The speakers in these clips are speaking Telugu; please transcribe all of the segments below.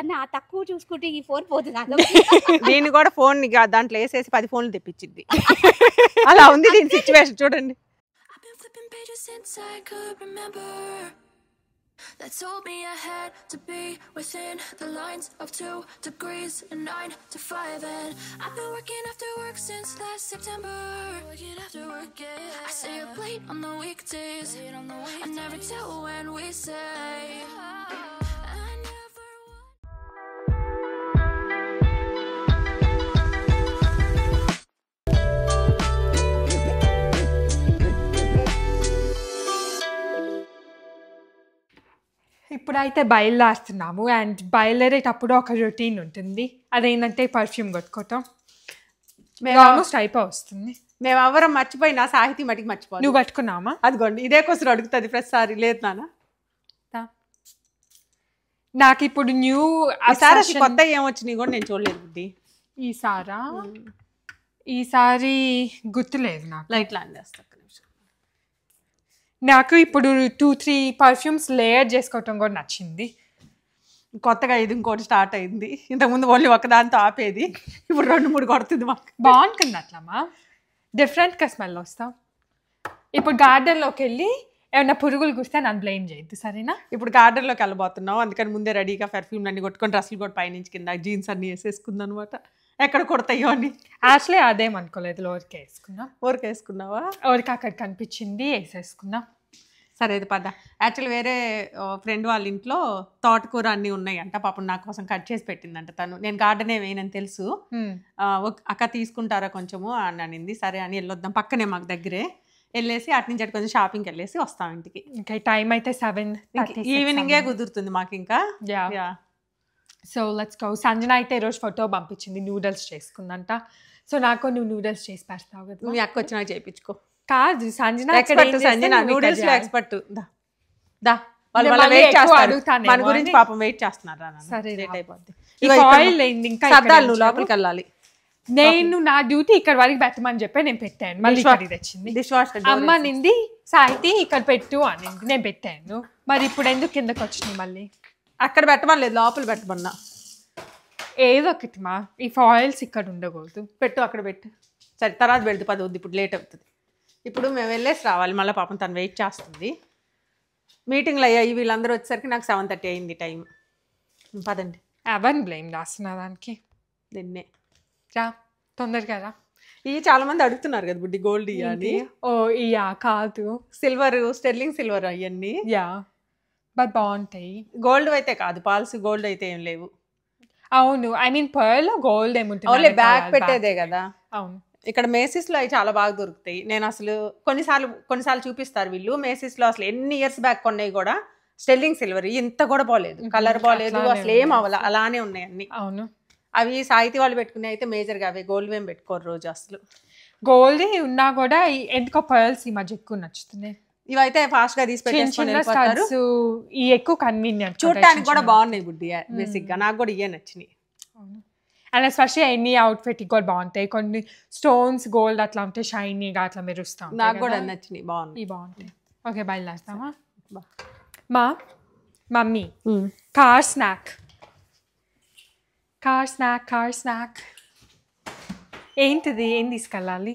కానీ ఆ తక్కువ చూసుకుంటే ఈ ఫోన్ పోతుంది. దీన్ని కూడా ఫోన్ దాంట్లో వేసేసి 10 ఫోన్లు తెప్పించింది. అలా ఉంది దీని సిచ్యువేషన్ చూడండి. That told me I had to be within the lines of 2 degrees and 9 to 5, and I've been working after work since last September. Working after work, yeah. I stay up late on the weekdays. I never tell when we say. I never ఇప్పుడైతే బయలుదేరుతున్నాము. అండ్ బయలుదేరేటప్పుడు ఒక రొటీన్ ఉంటుంది, అదేంటంటే పర్ఫ్యూమ్ కొట్టుకోవటం. ఆల్మోస్ట్ వస్తుంది. మేము ఎవరం మర్చిపోయినా సాహితీ మటుకు మర్చిపోయి. నువ్వు పట్టుకున్నామా? అదిగోండి ఇదే క్వశ్చన్ అడుగుతుంది ప్రతిసారి. లేదు నాన్న, నాకు ఇప్పుడు న్యూ కొత్త ఏమొచ్చినాయి కూడా నేను చూడలేదు బుద్ధి. ఈసారి గుర్తులేదు నాకు. లైట్ లాండ్ చేస్తా. నాకు ఇప్పుడు 2-3 పర్ఫ్యూమ్స్ లేయర్ చేసుకోవటం కూడా నచ్చింది. కొత్తగా ఇది ఇంకోటి స్టార్ట్ అయింది. ఇంతకుముందు ఓన్లీ ఒకదాంతో ఆపేది, ఇప్పుడు 2-3 కొడుతుంది. మాకు బాగుంటుంది అట్లమ్మా, డిఫరెంట్గా స్మెల్ వస్తాం. ఇప్పుడు గార్డెన్లోకి వెళ్ళి ఏమన్నా పురుగులు కూస్తే నన్ను బ్లేమ్ చేయొద్దు, సరేనా? ఇప్పుడు గార్డెన్లోకి వెళ్ళబోతున్నావు, అందుకని ముందే రెడీగా పర్ఫ్యూమ్ అన్ని కొట్టుకొని డ్రెస్సులు కూడా పైనుంచి కింద జీన్స్ అన్ని వేసేసుకుంది అనమాట. ఎక్కడ కొడతాయో అని యాక్చువల్లీ అదేమనుకోలేదు, ఊరికే వేసుకున్నా. ఊరికి వేసుకున్నావా? ఊరికి అక్కడ కనిపించింది వేసేసుకున్నా. సరే ఇది పద. యాక్చువల్లీ వేరే ఫ్రెండ్ వాళ్ళ ఇంట్లో తోటకూర అన్నీ ఉన్నాయంట, పాపం నా కోసం కట్ చేసి పెట్టిందంట తను. నేను గార్డెనే వేయనని తెలుసు. అక్క తీసుకుంటారా కొంచెము అని అనింది. సరే అని వెళ్ళొద్దాం, పక్కనే మాకు దగ్గరే. వెళ్ళేసి అటు నుంచి అటు కొంచెం షాపింగ్కి వెళ్ళేసి వస్తాం ఇంటికి. ఇంకా టైం అయితే 7 ఈవినింగే కుదురుతుంది మాకు ఇంకా. So let's go. సంజన అయితే ఈరోజు ఫోటో పంపించింది, నూడిల్స్ చేసుకుందంట. సో నాకు నువ్వు నూడిల్స్ చేసి పెడతావు కదా? మీ అక్క వచ్చి నాకు చేయించుకో. కాదు సంజన నూడిల్స్ లో ఎక్స్పర్ట్. మన గురించి పాపం వెయిట్ చేస్తున్నారు. సరే అయిపోద్ది. ఇంకా లోపలికి వెళ్ళాలి. నేను నా డ్యూటీ ఇక్కడ వరకు పెట్టమని చెప్పి నేను పెట్టాను. మళ్ళీ తెచ్చింది అమ్మ నింది, సాయితీ ఇక్కడ పెట్టు అనింది, నేను పెట్టాను. మరి ఇప్పుడు ఎందుకు కిందకి వచ్చినాయి? మళ్ళీ అక్కడ పెట్టమని లేదు, లోపల పెట్టమన్నా. ఏదో ఒకటి మా, ఈ ఫాయిల్స్ ఇక్కడ ఉండకూడదు. పెట్టు, అక్కడ పెట్టు. సరే తర్వాత పెడదు, 10 వద్దు, ఇప్పుడు లేట్ అవుతుంది. ఇప్పుడు మేము వెళ్ళేసి రావాలి, మళ్ళీ పాపం తను వెయిట్ చేస్తుంది. మీటింగ్లు అయ్యాయి, వీళ్ళందరూ వచ్చేసరికి నాకు 7:30 అయింది టైం. పదండి. ఎవరిని బ్లేమ్ చేస్తున్నా దానికి? నిన్నే రా, తొందరగా రా. ఇవి చాలా మంది అడుగుతున్నారు కదా బుడ్డి, గోల్డ్ ఇవన్నీ. ఓ ఇయా కాదు, సిల్వర్, స్టెర్లింగ్ సిల్వర్ అవన్నీ. యా బట్ బాగుంటాయి. గోల్డ్ అయితే కాదు, పాల్స్ గోల్డ్ అయితే ఏం లేవు. అవును, ఐ మీన్ పర్ల్ గోల్డ్ ఏముంటుంది, బ్యాగ్ పెట్టేదే కదా. అవును, ఇక్కడ మేసిస్లో అవి చాలా బాగా దొరుకుతాయి. నేను అసలు కొన్నిసార్లు చూపిస్తారు వీళ్ళు మేసిస్లో, అసలు ఎన్ని ఇయర్స్ బ్యాక్ కొన్నాయి కూడా స్టెర్లింగ్ సిల్వర్. ఇంత కూడా బాగలేదు, కలర్ బాగలేదు, అసలు ఏం అవ్వాలి, అలానే ఉన్నాయి అన్ని. అవును, అవి సాహితీ వాళ్ళు పెట్టుకునే అయితే మేజర్గా అవే, గోల్డ్ ఏం పెట్టుకోరు రోజు అసలు. గోల్డ్ ఉన్నా కూడా ఎందుకో పర్ల్స్ ఈ మధ్య ఎక్కువ నచ్చుతున్నాయి. ఇవైతే ఫాస్ట్ గా తీసి పెట్టేసుకుంటారు. ఈ ఎక్కువ కన్వీనియంట్, చూడటానికి కూడా బాగున్నాయి బుడ్డి. బేసిక్ గా నాకు కూడా ఇవే నచ్చినాయి. అండ్ ఎస్పెషల్లీ ఎన్ని అవుట్ఫిట్ కూడా బాగుంటాయి. కొన్ని స్టోన్స్ గోల్డ్ అట్లా ఉంటే షైనీగా అట్లా మెరుస్తాం. నాకు కూడా నచ్చినాయి, బాగుంటాయి. ఓకే బయలుదేరుతామా? మమ్మీ కార్ స్నాక్ ఏంటిది? ఏం తీసుకెళ్ళాలి?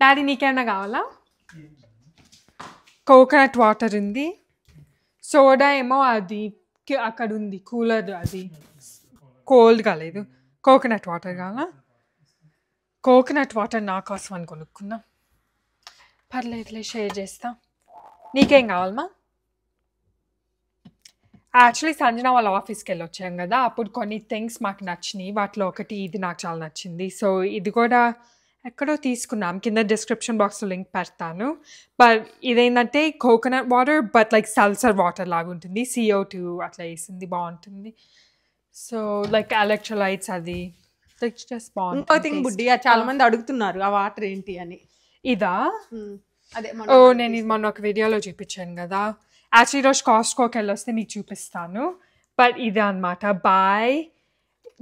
డాడీ నీకేమన్నా కావాలా? కోకోనట్ వాటర్ ఉంది, సోడా ఏమో అది అక్కడ ఉంది కూలర్, అది కోల్డ్ కాలేదు. కోకోనట్ వాటర్ కావాలా? కోకోనట్ వాటర్ నా కోసం అని కొనుక్కున్నా. పర్లేదులే, షేర్ చేస్తా. నీకేం కావాలమ్మా? యాక్చువల్లీ సంజన వాళ్ళ ఆఫీస్కి వెళ్ళి వచ్చాం కదా, అప్పుడు కొన్ని థింగ్స్ మాకు నచ్చినాయి. వాటిలో ఒకటి ఇది నాకు చాలా నచ్చింది. సో ఇది కూడా ఎక్కడో తీసుకున్నాం, కింద డిస్క్రిప్షన్ బాక్స్లో లింక్ పెడతాను. బట్ ఇదేంటంటే కోకోనట్ వాటర్ బట్ లైక్ సల్సర్ వాటర్ లాగా ఉంటుంది, CO2 అట్లా వేసింది, బాగుంటుంది. సో లైక్ ఎలక్ట్రోలైట్స్ అది జస్ట్ బాగుంటుంది. బుడ్డి చాలా మంది అడుగుతున్నారు ఆ వాటర్ ఏంటి అని. ఇదా? అదే నేను ఇది మొన్న ఒక వీడియోలో చూపించాను కదా. యాక్చువల్లీ ఈరోజు కాస్ట్కోకి వెళ్ళి వస్తే మీకు చూపిస్తాను. బట్ ఇదే అనమాట, బాయ్,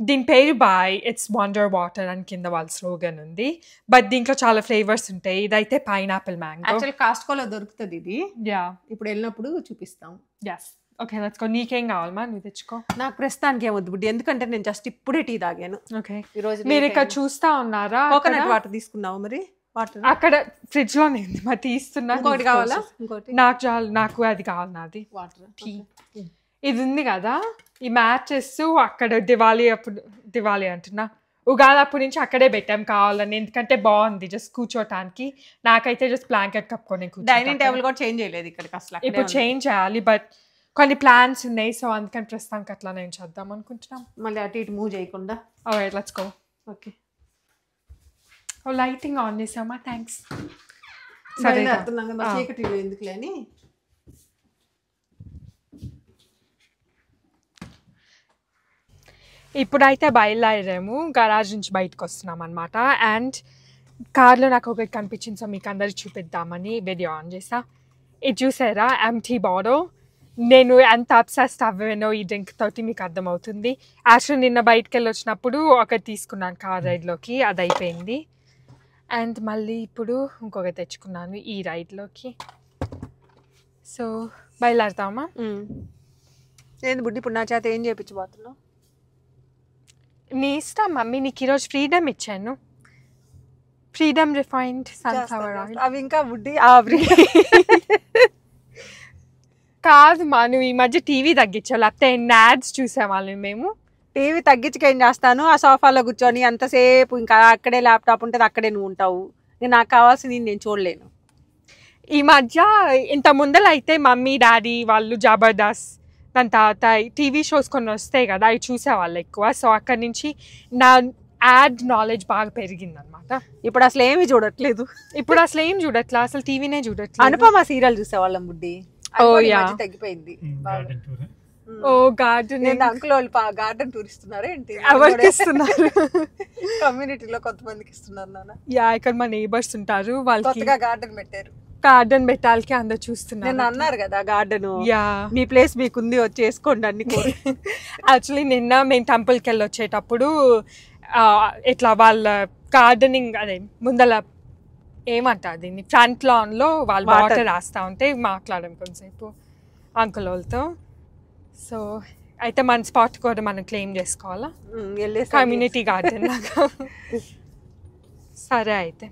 దీని పేరు బాయ్, ఇట్స్ వండర్ వాటర్ అని కింద వాళ్ళ స్లోగన్ ఉంది. బట్ దీంట్లో చాలా ఫ్లేవర్స్ ఉంటాయి. ఇదైతే పైనాపిల్ మ్యాంగో. యాక్చువల్లీ కాస్ట్కోలో దొరుకుతుంది ఇది. యా, ఇప్పుడు వెళ్ళినప్పుడు చూపిస్తాం. Yes, okay let's go. నీకేం కావాలమ్మా? నువ్వు తెచ్చుకో. నాకు ప్రస్తుతానికి ఏమొద్దు బుడ్డి, ఎందుకంటే నేను జస్ట్ ఇప్పుడే టీ తాగాను. ఓకే, ఈ రోజు మీరు ఇక్కడ చూస్తా ఉన్నారా? కోకోనట్ వాటర్ తీసుకున్నావు మరి? వాటర్ అక్కడ ఫ్రిడ్జ్ లోనే ఉంది మరి, తీస్తున్నా. ఇంకోటి కావాలా? ఇంకోటి నాకు చాలు, నాకు అది కావాలి. నాది వాటర్. టీ. ఇది ఉంది కదా ఈ మ్యాచెస్, అక్కడ దివాళీ అంటున్నా, ఉగాది అప్పటి నుంచి అక్కడే పెట్టాం కావాలని, ఎందుకంటే బాగుంది జస్ట్ కూర్చోటానికి. నాకైతే జస్ట్ బ్లాంకెట్ కప్పుకొని డైనింగ్ టేబుల్ కూడా చేంజ్ చేయలేదు ఇక్కడికి అసలు. ఇప్పుడు చేంజ్ చేయాలి, బట్ కొన్ని ప్లాన్స్ ఉన్నాయి, సో అందుకని ప్రస్తుతానికి అట్లా నేను చేద్దాం అనుకుంటున్నాం. మళ్ళీ అటు ఇటు మూవ్ చేయకుండా. Alright let's go. Okay, lighting on చేసామా? థ్యాంక్స్. సరే అర్థం కదా, చీకటి ఎందుకులే అని. ఇప్పుడైతే బయలుదేరాము, గరాజ్ నుంచి బయటకు వస్తున్నాం అనమాట. అండ్ కార్లో నాకు ఒకటి కనిపించింది, సో మీకు అందరికి చూపిద్దామని వీడియో ఆన్ చేసా. ఇది చూసారా, ఎంటీ బాటిల్. నేను ఎంత అబ్సెస్డ్ అవ్వానో ఈ డ్రింక్ తోటి మీకు అర్థమవుతుంది. యాక్చువల్లీ నిన్న బయటకు వెళ్ళి వచ్చినప్పుడు ఒకటి తీసుకున్నాను కార్ రైడ్లోకి, అది అయిపోయింది. అండ్ మళ్ళీ ఇప్పుడు ఇంకొకటి తెచ్చుకున్నాను ఈ రైడ్లోకి. సో బయలుదేరుతామా? ఏంది బుడ్డి ఇప్పుడు నా చేత ఏం చేయించబోతున్నావు? నీ ఇష్టం మమ్మీ, నీకు ఈరోజు ఫ్రీడమ్ ఇచ్చాను. Freedom refined sunflower oil. అవి ఇంకా బుడ్డి కాదు మా, నువ్వు ఈ మధ్య టీవీ తగ్గించావు, లేకపోతే యాడ్స్ చూసేవాళ్ళం మేము. టీవీ తగ్గించుకేం చేస్తాను, ఆ సోఫాలో కూర్చొని ఎంతసేపు ఇంకా అక్కడే ల్యాప్టాప్ ఉంటుంది, అక్కడే నువ్వు ఉంటావు. నాకు కావాల్సింది నేను చూడలేను. ఈ మధ్య ఇంత ముందర అయితే మమ్మీ డాడీ వాళ్ళు జబర్దస్త్, దాని తర్వాత టీవీ షోస్ కొన్ని వస్తాయి కదా, అవి చూసేవాళ్ళు ఎక్కువ. సో అక్కడి నుంచి నా యాడ్ నాలెడ్జ్ బాగా పెరిగిందనమాట. ఇప్పుడు అసలు ఏమి చూడట్లేదు. ఇప్పుడు అసలు ఏం చూడట్లా, అసలు టీవీనే చూడట్లేదు. అనుపమ సీరియల్ చూసేవాళ్ళం బుడ్డి, తగ్గిపోయింది. ఓ గార్డెన్, అంకుల్ వాళ్ళు గార్డెన్ టూర్ ఇస్తున్నారు ఏంటి? ఎవరికి ఇస్తున్నారు? కమ్యూనిటీలో కొంతమందికి ఇస్తున్నారు నాన్న. యా, ఇక్కడ మా నేబర్స్ ఉంటారు, వాళ్ళకి గార్డెన్ పెట్టారు. గార్డెన్ పెట్టాలకి అందరు చూస్తున్నారు. నేను అన్నారు కదా గార్డెన్, యా మీ ప్లేస్ మీకుంది వచ్చేసుకోండి అన్ని. యాక్చువల్లీ నిన్న మేము టెంపుల్కి వెళ్ళి వచ్చేటప్పుడు ఇట్లా వాళ్ళ గార్డెనింగ్ అదే ముందల ఏమంటారు దీన్ని, ఫ్రంట్ లాన్లో వాళ్ళు వాటర్ రాస్తూ ఉంటే మాట్లాడాం కొంతసేపు అంకుల్ వాళ్ళతో. సో అయితే మన స్పాట్ కూడా మనం క్లెయిమ్ చేసుకోవాలా, కమ్యూనిటీ గార్డెన్ లాగా. సరే అయితే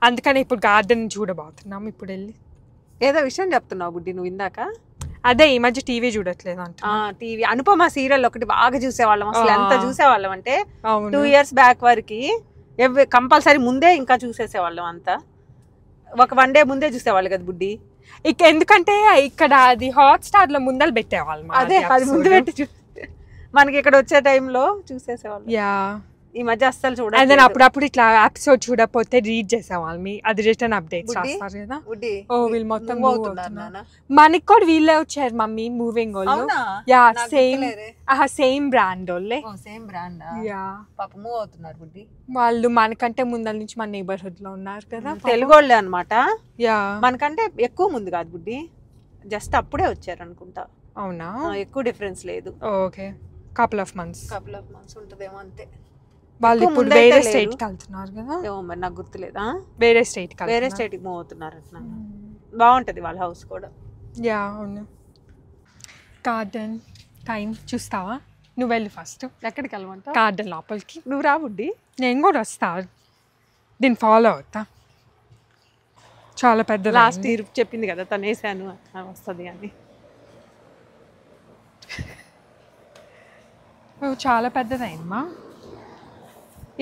అందుకని ఇప్పుడు గార్డెన్ చూడబోతున్నాం. ఇప్పుడు వెళ్ళి ఏదో విషయం చెప్తున్నావు బుడ్డి నువ్వు ఇందాక. అదే ఈ మధ్య టీవీ చూడట్లేదు అంట. టీవీ అనుపమ సీరియల్ ఒకటి బాగా చూసేవాళ్ళం, అసలు ఎంత చూసేవాళ్ళం అంటే 2 years బ్యాక్ వరకు కంపల్సరీ ముందే ఇంకా చూసేసేవాళ్ళం అంతా. ఒక 1 day ముందే చూసేవాళ్ళు కదా బుడ్డి. ఎందుకంటే ఇక్కడ అది హాట్స్టార్ లో ముందలు పెట్టేవాళ్ళు. అదే అది ముందు పెట్టి మనకి ఇక్కడ వచ్చే టైంలో చూసేసేవాళ్ళు. యా, ఈ మధ్య అస్సలు చూడాలి. అదే అప్పుడప్పుడు ఇట్లా ఎపిసోడ్ చూడకపోతే రీడ్ చేసేవాళ్ళు, అది రిటర్న్ అప్డేట్స్ రాస్తారు కదా. ఓ వీళ్ళు మొత్తం మనకి కూడా వీళ్ళే వచ్చారు మమ్మీ, మూవింగ్ వాళ్ళు. యా, సేమ్ బ్రాండ్ వాళ్ళే. Same brand. యా, పాప మూవ్ అవుతున్నారు బుడ్డి. వాళ్ళు మనకంటే ముందల నుంచి మన నేబర్హుడ్ లో ఉన్నారు కదా, తెలుగు వాళ్ళే అనమాట. యా, మనకంటే ఎక్కువ ముందు కాదు బుడ్డి, జస్ట్ అప్పుడే వచ్చారు అనుకుంటా. అవునా, ఎక్కువ డిఫరెన్స్ లేదు. ఓకే, కపుల్ ఆఫ్ మంత్స్ ఉంటదేమో అంతే. వాళ్ళు ఇప్పుడు వేరే స్టేట్ కి వెళ్తున్నారు కదా. ఏమో మరి నాకు గుర్తులేదా. వేరే స్టేట్ కి మూవ్ అవుతున్నారు అట్లా. బాగుంటది వాళ్ళ హౌస్ కూడా. యా అవును. గార్డెన్ టైం చూస్తావా? నువ్వు వెళ్ళి ఫస్ట్. ఎక్కడికి వెళ్ళమంటావు? గార్డెన్ లోపలికి. నువ్వు రా బుడ్డి. నేను కూడా వస్తా, దీన్ని ఫాలో అవుతా. చాలా పెద్ద లాస్ట్ ఇయర్ చెప్పింది కదా తను వేసాను వస్తుంది అని. చాలా పెద్దదైందమ్మా.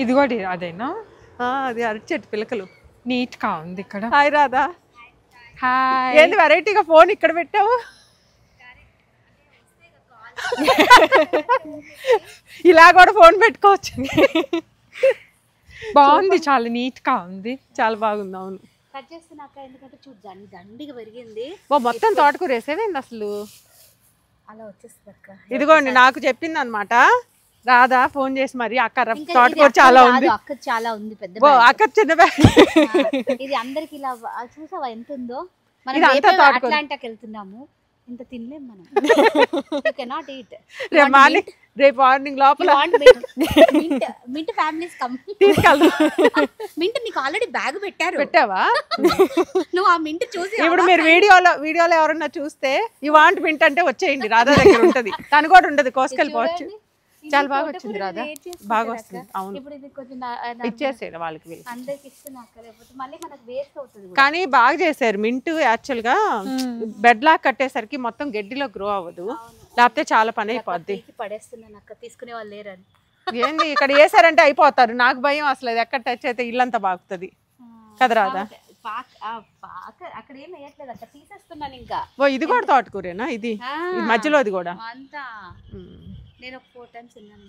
ఇది కూడా అదేనా? అది అరటి చెట్టు పిలకలు. నీట్ గా ఉంది ఇక్కడ. హాయ్ రాధా. హాయ్. ఏంది వెరైటీగా ఫోన్ ఇక్కడ పెట్టావు? ఇలా కూడా ఫోన్ పెట్టుకోవచ్చు. బాగుంది, చాలా నీట్ గా ఉంది, చాలా బాగుంది. అవును, కట్ చేస్తున్నాక ఎందుకంటే చూద్దాం దండిగా పెరిగింది. మొత్తం తోటకూర వేసేవేంది అసలు? అలా వచ్చేస్తుంది అక్క. ఇదిగోండి నాకు చెప్పింది అనమాట రాధా ఫోన్ చేసి, మరి అక్క తోటకూర చాలా ఉంది. అక్క చాలా ఉంది, పెద్ద అక్క చిన్న బ్యాగ్. ఇది అందరికి ఇలా చూసావా ఎంత ఉందో. మనం అట్లాంటాకి వెళ్తున్నాము, ఇంత తినలేం మనం. You cannot eat. రేపు మార్నింగ్ లోపల మింట్ ఫ్యామిలీస్ కమ్ తీసుకెళ్దాం. మింట్ నీకు ఆల్రెడీ బ్యాగ్ పెట్టావా? నువ్వు ఆ మింట్ చూసి ఇప్పుడు మీరు వీడియోలో ఎవరన్నా చూస్తే ఈ వాంట్ మింట్ అంటే వచ్చేయండి, రాధా దగ్గర ఉంటది. తను కూడా ఉండదు, కోసుకెళ్ళిపోవచ్చు. చాలా బాగా వచ్చింది రాధా, బాగా వస్తుంది. అవును, ఇప్పుడు ఇది కొంచెం ఇచ్చేసేది వాళ్ళకి వీళ్ళు. అందరికి ఇస్తున్నా లేకపోతే మళ్ళీ మనకు వేస్ట్ అవుతుంది. కానీ బాగా చేశారు మింట్. యాక్చువల్ గా బెడ్ లాక్ కట్టేసరికి మొత్తం గడ్డిలో గ్రో అవ్వదు, లేకపోతే చాలా పని అయిపోద్ది. పడేస్తున్నాను అక్క, తీసుకునే వాళ్ళు లేరని. ఏంది ఇక్కడ వేసారంటే అయిపోతారు. నాకు భయం అసలు, ఇది ఎక్కడ టచ్ అయితే ఇల్లంతా బాగుతుంది కదా రాధా. అక్కడ ఏం వేయట్లేదు అక్క, తీసేస్తున్నాను ఇంకా. ఓ ఇది కూడా తోటకూరేనా? ఇది మధ్యలో అది కూడా అంతా నేను ఒక 4 times తిన్నాను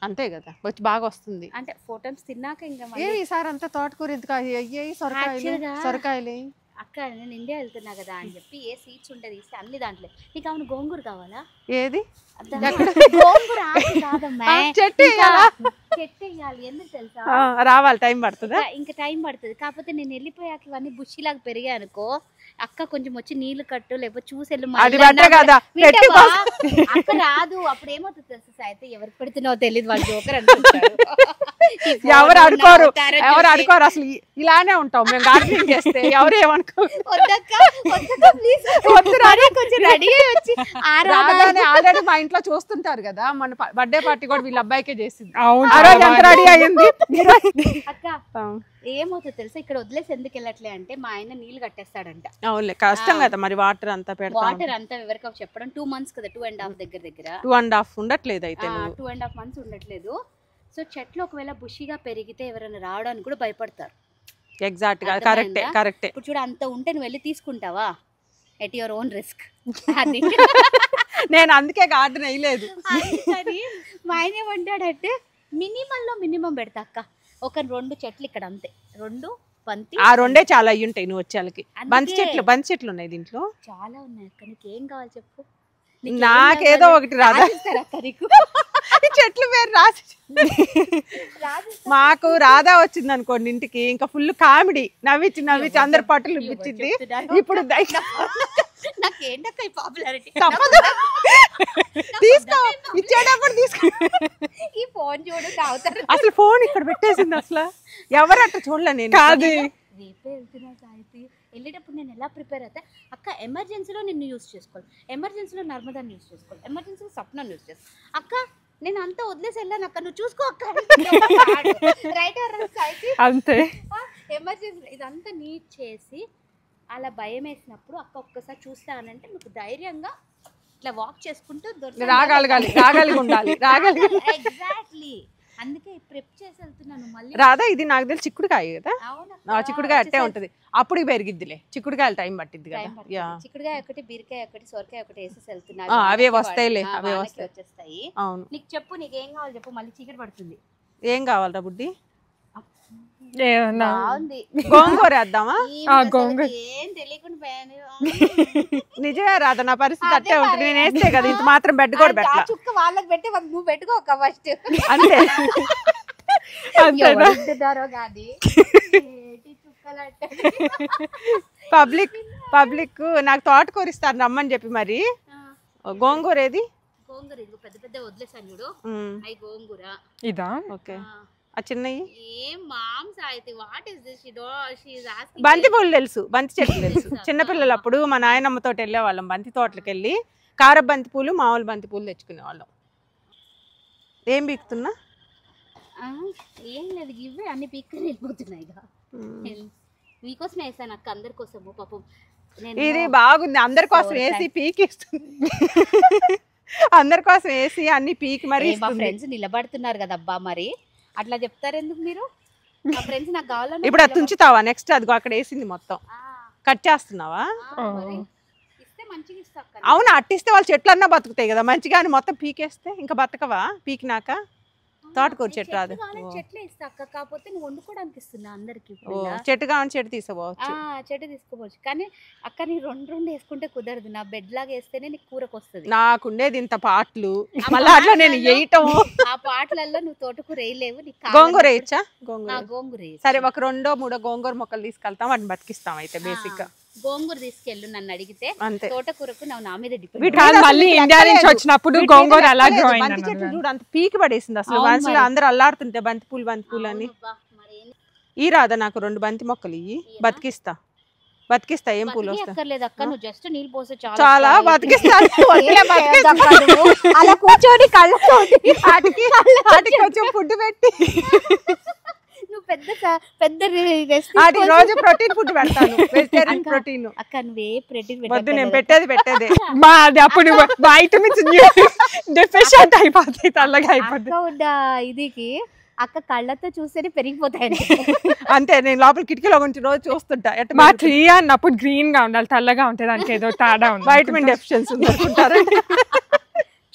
అంతే కదా, వచ్చి బాగా వస్తుంది. అంటే 4 times తిన్నాక ఇంకా ఈసారి అంతా తోటకూర ఎందుకు అయ్యాయి? సొరకాయలు అక్క నేను ఇండియా వెళ్తున్నా కదా అని చెప్పి ఏ సీడ్స్ ఉంటుంది ఇస్తే అన్ని దాంట్లో. నీకు అవును గోంగూర కావాలా? ఏది గోంగూర కాదమ్మా, చెట్టు వేయాలి. ఎందుకు తెలుసా? రావాలి, టైం పడుతుందా? ఇంకా టైం పడుతుంది. కాకపోతే నేను వెళ్ళిపోయాక ఇవన్నీ బుషిలాగా పెరిగాయి అనుకో, అక్క కొంచెం వచ్చి నీళ్లు కట్టు లేకపోతే చూసేళ్ళు. అక్క రాదు. అప్పుడు ఏమవుతుంది తెలుసా? అయితే ఎవరికి పెడుతున్నావో తెలియదు, వాళ్ళు జోకర్ అనుకుంటారు. ఎవరు అనుకోరు అసలు. ఇలానే ఉంటాం మేము గార్డెనింగ్ చేస్తే, ఎవరు ఏమనుకో. ఆల్రెడీ మా ఇంట్లో చూస్తుంటారు కదా, మన బర్త్డే పార్టీ కూడా వీళ్ళ అబ్బాయికే చేసింది. రెడీ అయ్యింది. అక్క ఏమవుతుంది తెలుసా? ఇక్కడ వదిలేసి ఎందుకు వెళ్ళట్లే అంటే మా ఆయన నీళ్లు కట్టేస్తాడంట. అవునులే, కష్టం కదా మరి. వాటర్ అంతా పెడతాం. వాటర్ అంతా ఎవరికి చెప్పడం 2 months కదా, 2.5 దగ్గర 2.5 ఉండట్లేదు. అయితే 2.5 months ఉండట్లేదు. సో చెట్లు ఒకవేళ బుషిగా పెరిగితే ఎవరైనా రావడానికి కూడా భయపడతారు. ఎగ్జాక్ట్ గా కరెక్టే. ఇప్పుడు చూడ అంత ఉంటే నువ్వు వెళ్ళి తీసుకుంటావా? At your own risk. అది నేను అందుకే గార్డెన్ వేయలేదు. మా ఆయన ఏమంటాడంటే మినిమం పెడతా అక్క, ఒక 2 చెట్లు ఇక్కడ అంతే, 2 బంతి. ఆ 2 చాలా అయ్యి ఉంటాయి నువ్వు వచ్చేళ్ళకి. బంతి చెట్లు ఉన్నాయి దీంట్లో, చాలా ఉన్నాయి అక్క. నీకు ఏం కావాలి చెప్పు? నాకేదో ఒకటి రాదా? చెట్లు పేరు రాసి మాకు రాధా వచ్చింది అనుకోండి ఇంటికి, ఇంకా ఫుల్ కామెడీ, నవ్వించి అందరి పట్టులు ఇప్పించింది. ఇప్పుడు నాకేంటక్క పాపులారిటీ తీసుకో, ఇచ్చేటప్పుడు తీసుకో. ఈ ఫోన్ చూడు, అసలు ఫోన్ ఇక్కడ పెట్టేసింది. అసలు ఎవరట్ట చూడలే నేను. కాదు రేపే వెళ్తున్నా సాయితి, వెళ్ళేటప్పుడు నేను ఎలా ప్రిపేర్ అవుతా అక్క? ఎమర్జెన్సీలో నిన్ను యూజ్ చేసుకోవాలి, ఎమర్జెన్సీలో నర్మదాన్ని యూజ్ చేసుకోవాలి, ఎమర్జెన్సీలో సప్నాన్ని యూజ్ చేసుకోవాలి. అక్క నేను అంతా వదిలేసి వెళ్ళాను అక్క, నువ్వు చూసుకో అక్క. రైట్ సాయితి అంతే. ఎమర్జెన్సీ ఇదంతా నీట్ చేసి అలా భయం వేసినప్పుడు అక్క ఒక్కసారి చూస్తానంటే మీకు ధైర్యంగా ఇట్లా వాక్ చేసుకుంటూ రాగలిగి ఉండాలి. ఎగ్జాక్ట్లీ, అందుకే ప్రిప్ చేసి వెళ్తున్నాను మళ్ళీ. రాదా ఇది నాకు తెలిసి చిక్కుడుకాయ కదా? చిక్కుడుకాయ అట్టే ఉంటది, అప్పుడు పెరిగిద్దిలే. చిక్కుడుకాయలు టైం పట్టిద్ది కదా. చిక్కుడుకాయ ఒకటి, బీరకాయ ఒకటి, సొరకాయ ఒకటి వేసేసి వెళ్తున్నా. అవే వస్తాయిలే, అవే వచ్చేస్తాయి. అవును. నీకు చెప్పు, నీకు ఏం కావాలి చెప్పు, మళ్ళీ చీకటి పడుతుంది. ఏం కావాలరా బుడ్డి? బాగుంది. గోంగూర వేద్దామా? ఏం తెలియకుండా నిజమే రాదా, నా పరిస్థితి అట్టే ఉంటుంది. నేను వేస్తే కదా ఇంత మాత్రం బెడ్ కూడా పెట్టా. చుక్క వాళ్ళకి పెట్టి నువ్వు పెట్టుకోక ఫస్ట్. అంతే అంతేనారో కాదు. పబ్లిక్ నాకు తోటకూర ఇస్తారు రమ్మని చెప్పి. మరి గోంగూర ఏది? గోంగూర ఇదిగో పెద్ద పెద్ద వదిలేసాను చూడు, అవి గోంగూర. ఇదా? ఓకే. ఆ చిన్నవి ఏం మామ్స్ అయితే what is this? She is asking. బంతి పూలు తెలుసు, బంతి చెట్లు తెలుసు. చిన్నపిల్లలు అప్పుడు మా నాయనమ్మతో వెళ్ళే వాళ్ళం బంతి తోటలకు వెళ్ళి, కార బంతి పూలు, మామూలు బంతి పూలు తెచ్చుకునే వాళ్ళం. ఏం పీకుతున్నా? ఏం లేదు, ఇవే అన్ని పీక్కుని వెళ్ళిపోతున్నాయి. మీకోసం వేసాను అక్క, అందరి కోసము. పాపం ఇది బాగుంది, అందరి కోసం వేసి పీకిస్తుంది. అందరి కోసం వేసి అన్ని పీకి మరి. మా ఫ్రెండ్స్ నిలబడుతున్నారు కదా అబ్బా, మరి అట్లా చెప్తారు ఎందుకు మీరు? మా ఫ్రెండ్స్ నాకు కావాలని. ఇప్పుడు అది తుంచుతావా? నెక్స్ట్ అదిగో అక్కడ వేసింది మొత్తం కట్ చేస్తున్నావా? అవునా, అట్టిస్తే వాళ్ళు చెట్లు అన్నా బతుకుతాయి కదా మంచిగా. అని మొత్తం పీకేస్తే ఇంకా బతకవా? పీకినాక తోటకూర చెట్టు రాదు. చెట్లు ఇస్తా అక్క, కాకపోతే నువ్వు వండుకోవడానికి ఇస్తున్నా అందరికి. చెట్టు కావాలి, చెట్టు తీసుకోవచ్చు. చెట్టు తీసుకోవచ్చు, కానీ అక్క నీ 2 వేసుకుంటే కుదరదు. నా బెడ్ లాగా వేస్తేనే నీకు కూరకు వస్తుంది. నాకుండేది ఇంత పాటలు, మళ్ళీ అట్లా నేను వేయటం. ఆ పాటలలో నువ్వు తోటకూర వేయలేవు. గోంగూర వేయచ్చా? గోంగూర సరే, ఒక 2-3 గోంగూర మొక్కలు తీసుకెళ్తాం, వాటిని బతికిస్తాం. అయితే బేసిక్ గా గోంగూర తీసుకెళ్ళు నన్ను అడిగితే, అంతే. తోటకూరకు నా మీద డిపెండ్. వీటి కాదు, మీద అసలు మళ్ళీ మీకు ఇండియా నుంచి లెక్కలేదు. వచ్చినప్పుడు వీటి మీద గోంగూర ఎలా లెక్కలేదు. గ్రో బంతి అయింది చెట్లు అన్నారు. చూడు అంత పీకి పడేసింది అసలు. అవును మనుషులు మరి. అందరూ అల్లాడుతుంటే బంతి పూలు అని. ఈ రాదా నాకు 2 బంతి మొక్కలు ఇయ్యి, బతికిస్తా. ఏం పూలు వస్తాయి అక్కర్లేదు అక్క, నువ్వు జస్ట్ నీళ్ళు పోస్తే చాలా బతికిస్తా. అలా కూర్చొని కళ్ళతో వాటికి కొంచెం ఫుడ్ పెట్టి నువ్వు పెద్ద వాటికి రోజు ప్రోటీన్ ఫుడ్ పెడతాను, వెజిటేరియన్ ప్రోటీన్. అక్క నువ్వే ప్రోటీన్ వద్దు, నేను పెట్టేదే అది అప్పుడు వైటమిన్స్ డెఫిషియెంట్ అయిపోతాయి, తెల్లగా అయిపోతాయి. అక్క ఉన్న ఇదికి అక్క కళ్ళతో చూస్తేనే పెరిగిపోతాయి. అంతే, నేను లోపల కిటికీలో కొంచెం రోజు చూస్తుంటా. మా ట్రీ అన్నప్పుడు గ్రీన్ గా ఉండాలి, తెల్లగా ఉంటే దానికి ఏదో తేడా ఉంది. వైటమిన్ డెఫిషియన్సీ ఉంది అనుకుంటారు.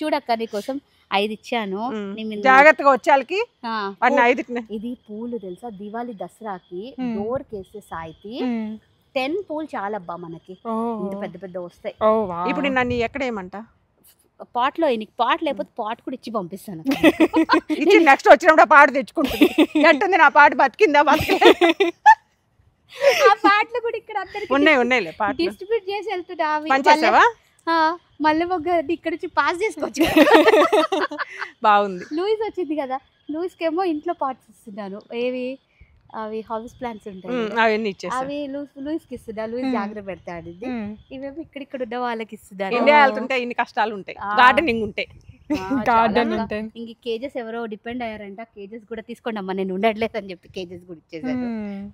చూడక్క నీకోసం 5 ఇచ్చాను. జాగ్రత్తగా వచ్చేళ్ళకి ఆ, వాటిని 5 ఇది పూలు తెలుసా, దివాళీ దసరాకి డోర్ కేస్తే సాయితి 10 పూలు చాలా అబ్బా మనకి, ఇంత పెద్ద పెద్ద వస్తాయి. ఇప్పుడు నన్ను ఎక్కడేమంట పాట్ లో నీకు పాట్ లేకపోతే పాట్ కూడా ఇచ్చి పంపిస్తాను. ఇచ్చి నెక్స్ట్ వచ్చినప్పుడు ఆ పాట తెచ్చుకుంటుంది. ఎట్టుంది నా పాట, బతికిందా ఆ పాటలు కూడా ఇక్కడ అందరికి ఉన్నాయిలే పాట డిస్ట్రిబ్యూట్ చేసి వెళ్తున్నా. పనిచేసావా? మళ్ళీ ఒక ఇక్కడ నుంచి పాస్ చేసుకోవచ్చు. బాగుంది. లూయిస్ వచ్చింది కదా, లూయిస్ కేమో ఇంట్లో పార్ట్స్ ఇస్తున్నాను. అవి హౌస్ ప్లాంట్స్ ఉంటాయి, అవన్నీ ఇచ్చేసా. అవి లూయిస్ కి ఇస్తున్నా. లూయిస్ జాగ్రత్త పెడతాడు. ఇవేమో ఇక్కడ ఉన్న వాళ్ళకి ఇస్తున్నారు. ఇండియా వెళ్తుంటే ఇన్ని కష్టాలు ఉంటాయి, గార్డెనింగ్ ఉంటాయి. గార్డెన్ ఉంటాయి. ఇంక కేజెస్ ఎవరో డిపెండ్ అయ్యారంట, కేజెస్ కూడా తీసుకోండి అమ్మా, నేను ఉండట్లేదు అని చెప్పి కేజెస్ కూడా ఇచ్చేసారు.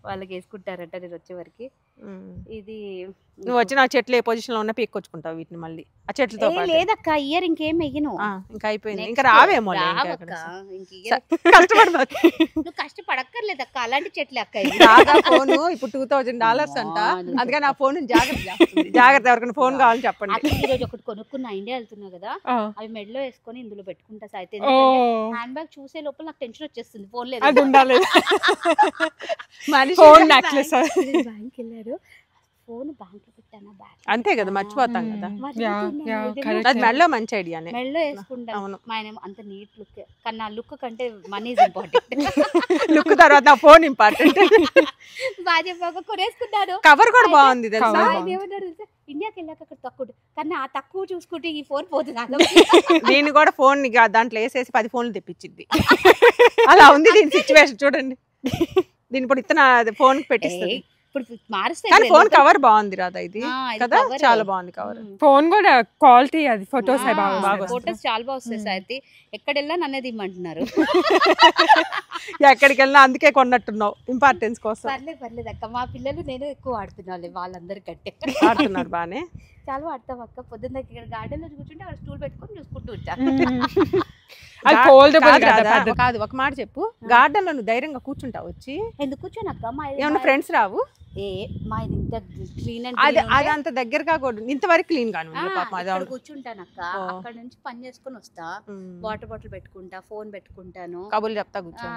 వాళ్ళకి వేసుకుంటారంట నేను వచ్చే వరకు. ఇది నువ్వు వచ్చి నా చెట్లు ఏ పొజిషన్ లో ఉన్నా పీక్కొచ్చుకుంటావు వీటిని మళ్ళీ ఆ చెట్లతో పాటు. లేదక్క, ఇయర్ ఇంకేం వెయ్యను. ఇంకా అయిపోయింది, ఇంకా రావేమో. నువ్వు కష్టపడక్కర్లేదక్క, అలాంటి చెట్లే అక్క. రాగా ఫోన్ ఇప్పుడు $2000 అంట, అందుకని ఆ ఫోన్ జాగ్రత్త. ఎవరికైనా ఫోన్ కావాలని చెప్పండి. ఈ రోజు ఒకటి కొనుక్కున్నా, ఇండియా వెళ్తున్నా కదా, అవి మెడలో వేసుకొని ఇందులో పెట్టుకుంటా అయితే. హ్యాండ్ బ్యాగ్ చూసే లోపల నాకు టెన్షన్ వచ్చేస్తుంది, ఫోన్ లేదు. అది ఉండాలి. ఫోన్ నెక్లెస్ బ్యాంక్ వెళ్ళారు, ఫోన్ బ్యాంక్ లో పెట్టాను, బ్యాగ్ అంతే కదా, మర్చిపోతాం కదా. అది మెడలో మంచి ఐడియానే, మెడలో వేసుకుంటాను. అవును. మా ఆయన అంత నీట్ లుక్, కానీ నా లుక్ కంటే మనీ ఇస్ ఇంపార్టెంట్. లుక్ తర్వాత నా ఫోన్ ఇంపార్టెంట్. బాగా చెప్పాక కొనేసుకున్నాను. కవర్ కూడా బాగుంది తెలుసా. ఏమన్నాడు తెలుసా, ఇండియాకి వెళ్ళాక అక్కడ తక్కువ, కానీ ఆ తక్కువ చూసుకుంటే ఈ ఫోన్ పోతుంది. దీన్ని కూడా ఫోన్ దాంట్లో వేసేసి 10 ఫోన్లు తెప్పించింది. అలా ఉంది దీని సిచ్యువేషన్ చూడండి. దీని ఇప్పుడు ఫోన్ పెట్టిస్తుంది. ఇప్పుడు మారుస్తే కానీ ఫోన్ కవర్ బాగుంది రాదా, ఇది కదా, చాలా బాగుంది కవర్. ఫోన్ కూడా క్వాలిటీ, అది ఫొటోస్ బాగా, ఫొటోస్ చాలా బాగా వస్తాయి. సాయితి ఎక్కడ వెళ్ళా నన్నేది ఇమ్మంటున్నారు. ఎక్కడికి వెళ్ళినా అందుకే కొన్నట్టున్నావు, ఇంపార్టెన్స్ కోసం. పర్లేదు అక్క, మా పిల్లలు నేను ఎక్కువ వాడుతున్నాను వాళ్ళందరికంటే. ఆడుతున్నారు బానే, చాలా వాడతాం అక్క. పొద్దున్న ఇక్కడ గార్డెన్ లో కూర్చుంటే వాళ్ళు స్టూల్ పెట్టుకొని చూసుకుంటూ ఉంటారు. కాదు, ఒక మాట చెప్పు, గార్డెన్ లో నువ్వు ధైర్యంగా కూర్చుంటావు వచ్చి? ఎందుకు కూర్చోను అక్క, ఏమన్నా ఫ్రెండ్స్ రావు? మా ఇంత క్లీన్ అది అంత దగ్గరగా కూడా ఇంతవరకు క్లీన్ గాను కూర్చుంటాను అక్క. అక్కడ నుంచి పని చేసుకుని వస్తా, వాటర్ బాటిల్ పెట్టుకుంటా, ఫోన్ పెట్టుకుంటాను, కబుర్లు చెప్తా కూర్చో.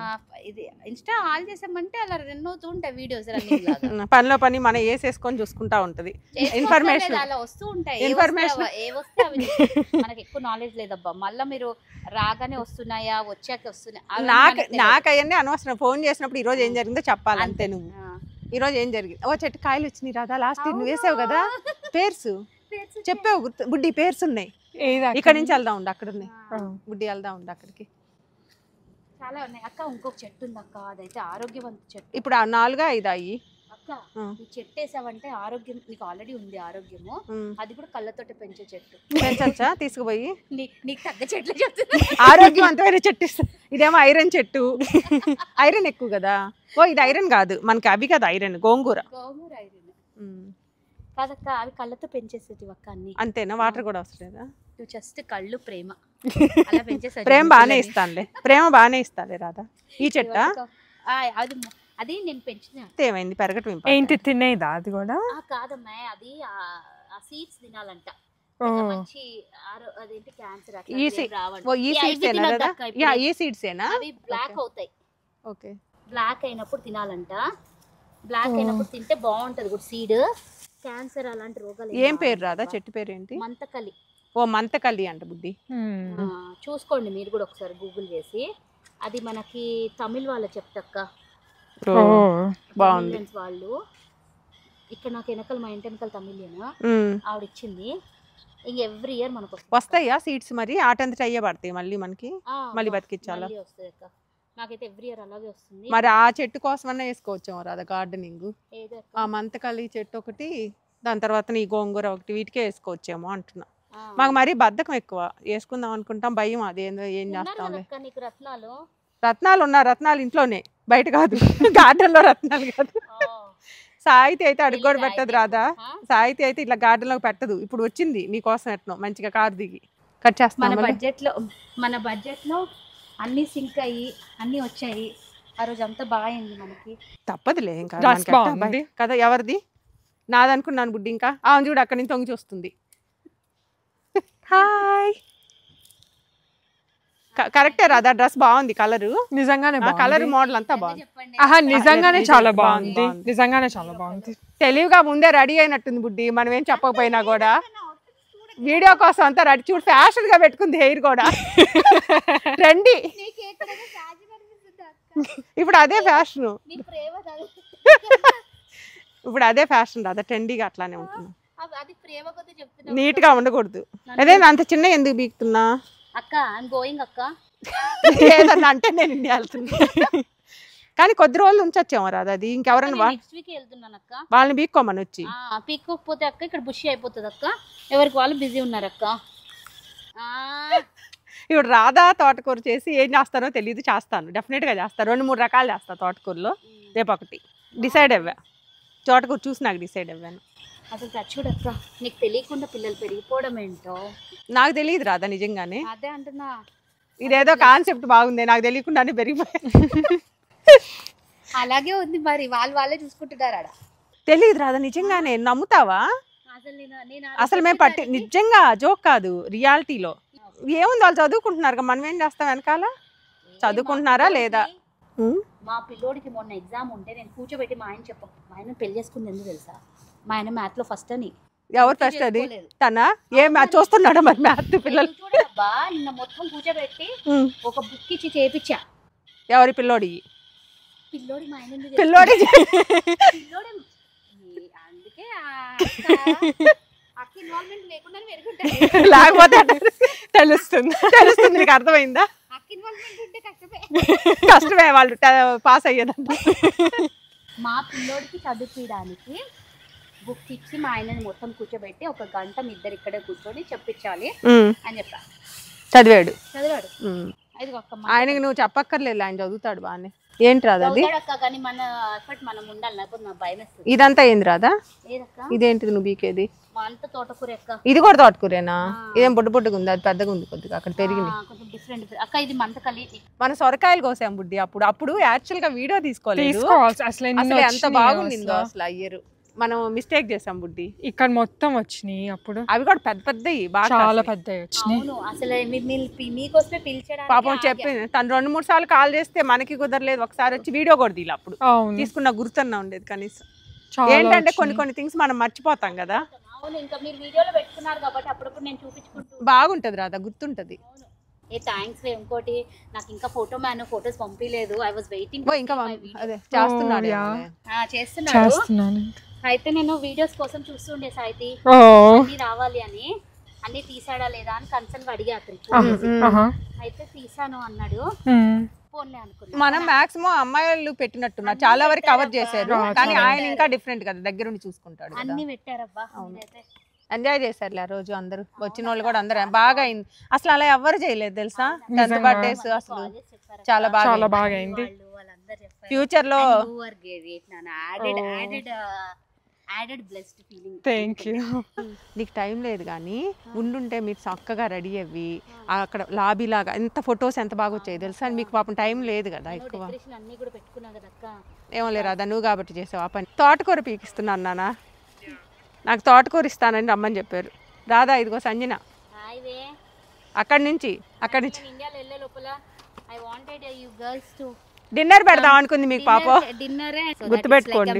ఇది ఇన్స్టా ఆల్ చేసామంటే అలా రన్ అవుతూ ఉంటాయి వీడియోస్. పనిలో పని మనం వేసేసుకొని చూసుకుంటా ఉంటది. ఇన్ఫర్మేషన్ అలా వస్తూ ఉంటాయి, ఇన్ఫర్మేషన్ ఏ వస్తే అవి. మనకి ఎక్కువ నాలెడ్జ్ లేదబ్బా, మళ్ళీ మీరు రాగానే వస్తున్నాయా వచ్చాక వస్తున్నాయా. నాకు అవన్నీ అనవసరం. ఫోన్ చేసినప్పుడు ఈ రోజు ఏం జరిగిందో చెప్పాలి అంతే. నువ్వు ఈ రోజు ఏం జరిగింది, ఓ చెట్టు కాయలు వచ్చినాయి రాదా, లాస్ట్ నువ్వు వేసావు కదా పేర్స్, చెప్పావు బుడ్డి పేర్స్ ఉన్నాయి, ఇక్కడ నుంచి వెళ్దాం ఉండు, అక్కడ ఉన్నాయి బుడ్డి, వెళ్దాం ఉండు అక్కడికి. చాలా ఉన్నాయి అక్క. ఇంకొక చెట్టు ఉంది అక్క, అదైతే ఆరోగ్యవంత చెట్టు. ఇప్పుడు 4-5 అయ్యి అక్క, ఈ చెట్టు వేసావంటే ఆరోగ్యం నీకు ఆల్రెడీ ఉంది. ఆరోగ్యము అది కూడా కళ్ళతోటి పెంచే చెట్టు. పెంచచ్చా తీసుకుపోయి? నీకు తగ్గ చెట్లు చెప్తున్నా. ఆరోగ్యవంతమైన చెట్టు ఇస్తా. ఇదేమో ఐరన్ చెట్టు, ఐరన్ ఎక్కువ కదా. ఓ ఇది ఐరన్ కాదు మనకి, అవి కదా ఐరన్, గోంగూర ఐరన్ కాదక్క, అవి కళ్ళతో పెంచేసేటివి అక్క అన్ని. అంతేనా, వాటర్ కూడా అవసరం లేదా? నువ్వు జస్ట్ కళ్ళు ప్రేమ అలా పెంచేసా. ప్రేమ బాగానే ఇస్తానులే, ప్రేమ బాగానే ఇస్తాలే రాదా. ఈ చెట్ట అది నేను పెంచిన ఏమైంది, పెరగటం ఏంటి తినేదా అది కూడా? కాదమ్మా, అది ఆ సీడ్స్ తినాలంట. మంచి అదేంటి క్యాన్సర్ అవి బ్లాక్ అవుతాయి. ఓకే, బ్లాక్ అయినప్పుడు తినాలంట. బ్లాక్ అయినప్పుడు తింటే బాగుంటది కూడా సీడ్. క్యాన్సర్ అలాంటి రోగాలు. ఏం పేరు రాదా చెట్టు పేరు ఏంటి? మంతకలి. ఓ మంతకలి అంట బుద్ధి. చూసుకోండి మీరు కూడా ఒకసారి గూగుల్ చేసి. అది మనకి తమిళ్ వాళ్ళు చెప్తక్క, బాగుంది వాళ్ళు. ఇక్కడ నాకు వెనకాల మా ఇంటి వెనకాల తమిళియన్ ఉమ్. ఆవిడ ఇచ్చింది. ఇంక ఎవ్రీ ఇయర్ మనకు వస్తుంది. వస్తాయా సీడ్స్ మరి ఆటంతట అయ్యే పడతాయి మళ్ళీ మనకి మళ్ళీ బతికించాలా? మళ్ళీ వస్తుంది అక్క. నాకైతే ఎవ్రీ ఇయర్ అలాగే వస్తుంది. మరి ఆ చెట్టు కోసమన్నా వేసుకోవచ్చు రాదా గార్డెనింగ్? ఏదో అక్క. ఆ మంతకలి చెట్టు ఒకటి, దాని తర్వాత ఈ గోంగూర ఒకటి, వీటికే వేసుకోవచ్చేమో అంటున్నా. ఆ. మాకు మరీ బద్ధకం ఎక్కువ, వేసుకుందాం అనుకుంటాం, భయం అదేందో ఏం ఉన్నారు చేస్తాం. కదక్క నీకు రత్నాలు. రత్నాలు ఉన్నా, రత్నాలు ఇంట్లోనే, బయట కాదు. గార్డెన్ లో రత్నాలు కాదు. సాయితి అయితే అడుగు కూడా పెట్టదు రాదా. సాయితి అయితే ఇట్లా గార్డెన్ లో పెట్టదు. ఇప్పుడు వచ్చింది మీకోసం ఎట్నో మంచిగా కారు దిగి కట్ చేస్తాం. మన బడ్జెట్ లో అన్ని సింక్ అయ్యి అన్ని వచ్చాయి. ఆ రోజు అంతా బాగా అయింది మనకి. తప్పదులే ఇంకా Dress మనకి ఎట్టా బాగుంది. కదా. ఎవరిది? నాదనుకున్నాను బుడ్డి. ఇంకా అవును చూడు అక్కడి నుంచి తొంగి చూస్తుంది. హాయ్. కరెక్టే రాదా, డ్రెస్ బాగుంది, కలరు నిజంగానే కలర్ బాగుంది. మోడల్ అంతా బాగుంది. చెప్పండి. ఆహా నిజంగానే చాలా బాగుంది, బాగుంది. బాగుంది. నిజంగానే చాలా బాగుంది. తెలివిగా ముందే రెడీ అయినట్టుంది బుడ్డి, మనం ఏం చెప్పకపోయినా కూడా. వీడియో కోసం అంతా రెడీ చూడు, ఫ్యాషన్ గా పెట్టుకుంది హెయిర్ కూడా. రండి నీకు ఎక్కడైనా సాజి కనిపిస్తుందా అక్క? ఇప్పుడు అదే ఫ్యాషన్, నీ ప్రేమ కాదు. ఇప్పుడు అదే ఫ్యాషన్ రాదా, ట్రెండీగా అట్లానే ఉంటుంది. అది ప్రేమ కొద్ది చెప్తున్నా నీట్ గా ఉండకూడదు. అదే అంత చిన్న ఎందుకు బీక్తున్నా అక్క. ఐఎమ్ గోయింగ్ అక్క. ఏదన్నా అంటే నేను ఇండియా వెళ్తున్నా. కానీ కొద్ది రోజులు ఉంచొచ్చేమో రాదా అది. ఇంకెవరైనా నెక్స్ట్ వీక్ వెళ్తున్నాను అక్క. వాళ్ళని బీక్కోమని వచ్చి. పీక్కోకపోతే అక్క ఇక్కడ బుషి అయిపోతుంది అక్క. ఎవరికి వాళ్ళు బిజీ ఉన్నారు అక్క. ఇప్పుడు రాధా తోటకూర చేసి ఏం చేస్తానో తెలియదు, చేస్తాను డెఫినెట్ గా చేస్తాను. 2-3 రకాలు చేస్తా తోటకూరలో. రేపు ఒకటి డిసైడ్ అవ్వా, తోటకూర చూసి నాకు డిసైడ్ అవ్వాను. అసలు చూడక్క, నీకు తెలియకుండా పిల్లలు పెరిగిపోవడం ఏంటో నాకు తెలియదు రాదా నిజంగానే. అదే అంటున్నా. ఇదేదో కాన్సెప్ట్ బాగుంది, నాకు తెలియకుండానే పెరిగిపోయా. అలాగే ఉంది మరి, వాళ్ళే చూసుకుంటున్నారు ఆడ. తెలియదు రాదా నిజంగానే. నమ్ముతావా? అసలు అసలు మేము నిజంగా జోక్ కాదు, రియాలిటీలో ఏముంది, వాళ్ళు చదువుకుంటున్నారు, మనం ఏం చేస్తాం వెనకాల. చదువుకుంటున్నారా లేదా? మా పిల్లోడికి మొన్న ఎగ్జామ్ ఉంటే నేను కూర్చోబెట్టి మా ఆయన పెళ్లి చేసుకుంది ఎందుకు తెలుసా? మా ఆయన మ్యాథ్ లో ఫస్ట్ అని. ఎవరు ఫస్ట్ అది? తన ఏ మ్యాథ్ చూస్తున్నాడా మరి మ్యాథ్ పిల్లలు? చూడబ్బా, నిన్న మొత్తం కూర్చోబెట్టి ఒక బుక్ ఇచ్చి చేపించా. ఎవరి పిల్లోడి? పిల్లోడి మా ఆయన పిల్లోడి. పిల్లోడి అందుకే అక్క ఇన్వాల్వ్మెంట్ లేకుండా లేకపోతే తెలుస్తుంది. నీకు అర్థమైందా? అక్క ఇన్వాల్వ్మెంట్ ఉంటే కష్టమే, వాళ్ళు పాస్ అయ్యేదంట. మా పిల్లోడికి చదువుకోవడానికి బుక్ ఇచ్చి మా ఆయనని మొత్తం కూర్చోబెట్టి 1 గంట మీ ఇద్దరు ఇక్కడే కూర్చొని చెప్పించాలి అని చెప్పా. చదివాడు. ఆయనకి నువ్వు చెప్పక్కర్లేదు, ఆయన చదువుతాడు బాగానే. ఏంటి రాదా అది? కానీ మన ఎఫర్ట్ మనం ఉండాలి. నాకు నా భయం వేస్తుంది. ఇదంతా ఏంది రాదా? ఏదక్క ఇదేంటిది నువ్వు బీకేది? మా అంత తోటకూర అక్క. ఇది కూడా తోటకూరేనా? ఇదేం బుడ్డగా ఉంది, అది పెద్దగా ఉంది కొద్దిగా, అక్కడ పెరిగింది. కొంచెం డిఫరెంట్ అక్క. ఇది మంతకలి. మన సొరకాయలు కోసాం బుడ్డి అప్పుడు యాక్చువల్ గా వీడియో తీసుకోలేదు. అసలు ఎంత బాగుండిందో అసలు అయ్యరు. మనం మిస్టేక్ చేసాం బుడ్డి. ఇక్కడ మొత్తం వచ్చినాయి అప్పుడు. అవి కూడా పెద్దవి, బాగా చాలా పెద్దవి వచ్చినాయి. అవును, అసలు మీకోసమే పిలిచడానికి పాపం చెప్పింది తను 2-3 సార్లు కాల్ చేస్తే మనకి కుదరలేదు. ఒకసారి వచ్చి వీడియో కూడా తీల, అప్పుడు తీసుకున్న గుర్తున్నా ఉండేది కనీసం. ఏంటంటే కొన్ని థింగ్స్ మనం మర్చిపోతాం కదా. అవును, ఇంకా మీరు వీడియోలో పెట్టుకున్నారు కాబట్టి అప్పుడప్పుడు నేను చూపించుకుంటూ. బాగుంటది రాదా, గుర్తుంటది. ఏ థ్యాంక్స్. ఇంకోటి నాకు ఇంకా ఫొటోస్ పంపించలేదు. I was waiting. ఇంకా అదే చేస్తున్నాడు. చేస్తున్నాను. అయితే నేను వీడియోస్ కోసం చూస్తుండే సాయితి అన్ని రావాలి అని. అన్ని తీసాడా లేదా అని కన్సర్న్ అడిగా అతనికి. అయితే తీసాను అన్నాడు. ఫోన్లే అనుకున్నా. మనం మాక్సిమం అమ్మాయిలు పెట్టినట్టున్నారు, చాలా వరకు కవర్ చేశారు. కానీ ఆయన ఇంకా డిఫరెంట్ కదా, దగ్గరుండి చూసుకుంటాడు. అన్ని పెట్టారబ్బా. ఎంజాయ్ చేశారులే ఆ రోజు. అందరూ వచ్చిన వాళ్ళు కూడా అందరూ బాగా అయింది. అసలు అలా ఎవరు చేయలేదు తెలుసా, 10th బర్త్డేస్ అసలు చాలా బాగా అయింది. ఫ్యూచర్ లో నీకు టైం లేదు కానీ ఉండుంటే మీరు చక్కగా రెడీ అవ్వి అక్కడ లాబీ లాగా ఎంత ఫొటోస్ ఎంత బాగా వచ్చాయి తెలుసా. మీకు పాపం టైం లేదు కదా ఎక్కువ. ఏమో లేరా నువ్వు కాబట్టి చేసావు ఆ పని. తోటకూర పీకిస్తున్నాను నాన్న, నాకు తోటకూర ఇస్తానని రమ్మని చెప్పారు. రాదా ఇదిగో సంజన అక్కడి నుంచి డిన్నర్ పెడదాం అనుకుంది మీకు పాపం. గుర్తుపెట్టుకోండి.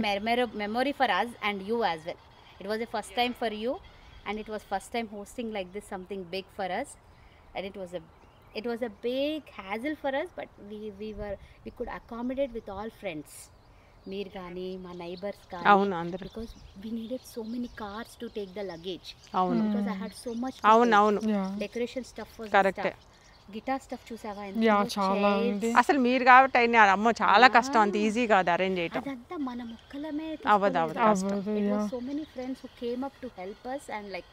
Memory for us and you as well. It was a first time for you and it was first time hosting like this, something big for us, and it was a big hassle for us, but we could accommodate with all friends. మీరు కానీ మా నైబర్స్ కానీ అవును అందరు because we needed so many cars to take the luggage అవును because I had so much అవును decoration stuff correct. Guitar stuff చూసావా చాలా ఉంది. అసలు మీరు కాబట్టి అయినా అమ్మో చాలా కష్టం, అంత ఈజీ కాదు అరేంజ్ చేయటం. అదంతా మన మొక్కలమే అవ్వదు so many friends who came up to help us and like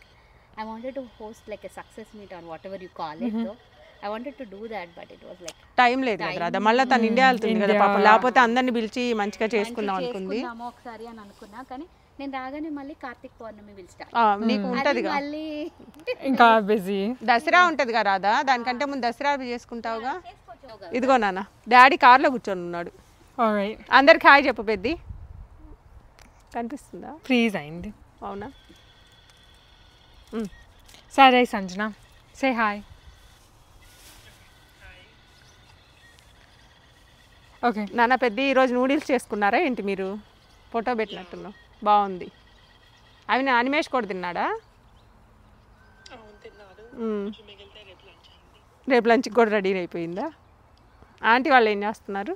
I wanted to host like a success meet or whatever you call it though. I wanted to do that but it was like time లేదు కదా రాదా, మళ్ళీ తను ఇండియా వెళ్తుంది కదా పాపం, లేకపోతే అందరిని పిలిచి మంచిగా చేసుకుందాం అనుకుంది. ఒకసారి అని అనుకున్నా కానీ నేను రాగానే మళ్ళీ కార్తీక్ పౌర్ణమి పిలుస్తా నీకు ఉంటదిగా మళ్ళీ ఇంకా బిజీ. దసరా ఉంటదిగా రాదా, దానికంటే ముందు దసరా చేసుకుంటావుగా. ఇదిగో నాన్న డాడీ కార్లో కూర్చొని ఉన్నాడు. ఆల్రైట్, అందరికి హాయ్ చెప్పు పెద్ది, కనిపిస్తుందా? ఫ్రీజ్ అయింది. అవునా సరే సంజన, సే హాయ్. ఓకే నాన్న పెద్ద ఈరోజు నూడిల్స్ చేసుకున్నారా ఏంటి మీరు? ఫోటో పెట్టినట్టున్నావు, బాగుంది. అవి అనిమేష్ కూడా తిన్నాడా? రేపు లంచ్కి కూడా రెడీ అయిపోయిందా? ఆంటీ వాళ్ళు ఏం చేస్తున్నారు?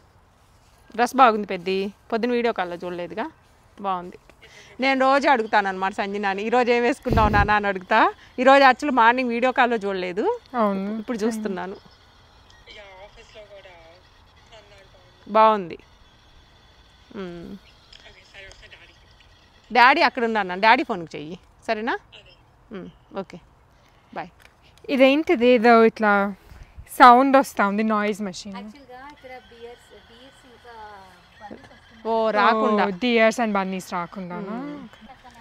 డ్రెస్ బాగుంది పెద్ద, పొద్దున వీడియో కాల్లో చూడలేదుగా, బాగుంది. నేను రోజు అడుగుతాను అనమాట సంజనాని, ఈరోజు ఏం వేసుకున్నావు నాన్న అని అడుగుతా. ఈరోజు యాక్చువల్ మార్నింగ్ వీడియో కాల్లో చూడలేదు, ఇప్పుడు చూస్తున్నాను. బాగుంది. డాడీ అక్కడ ఉన్నాను, డాడీ ఫోన్కి చెయ్యి సరేనా? Okay bye. ఇదేంటిది ఏదో ఇట్లా సౌండ్ వస్తూ ఉంది, నాయిస్ మెషిన్. ఓ రాకుండా డియర్స్ అండ్ బన్నీస్ రాకుండా.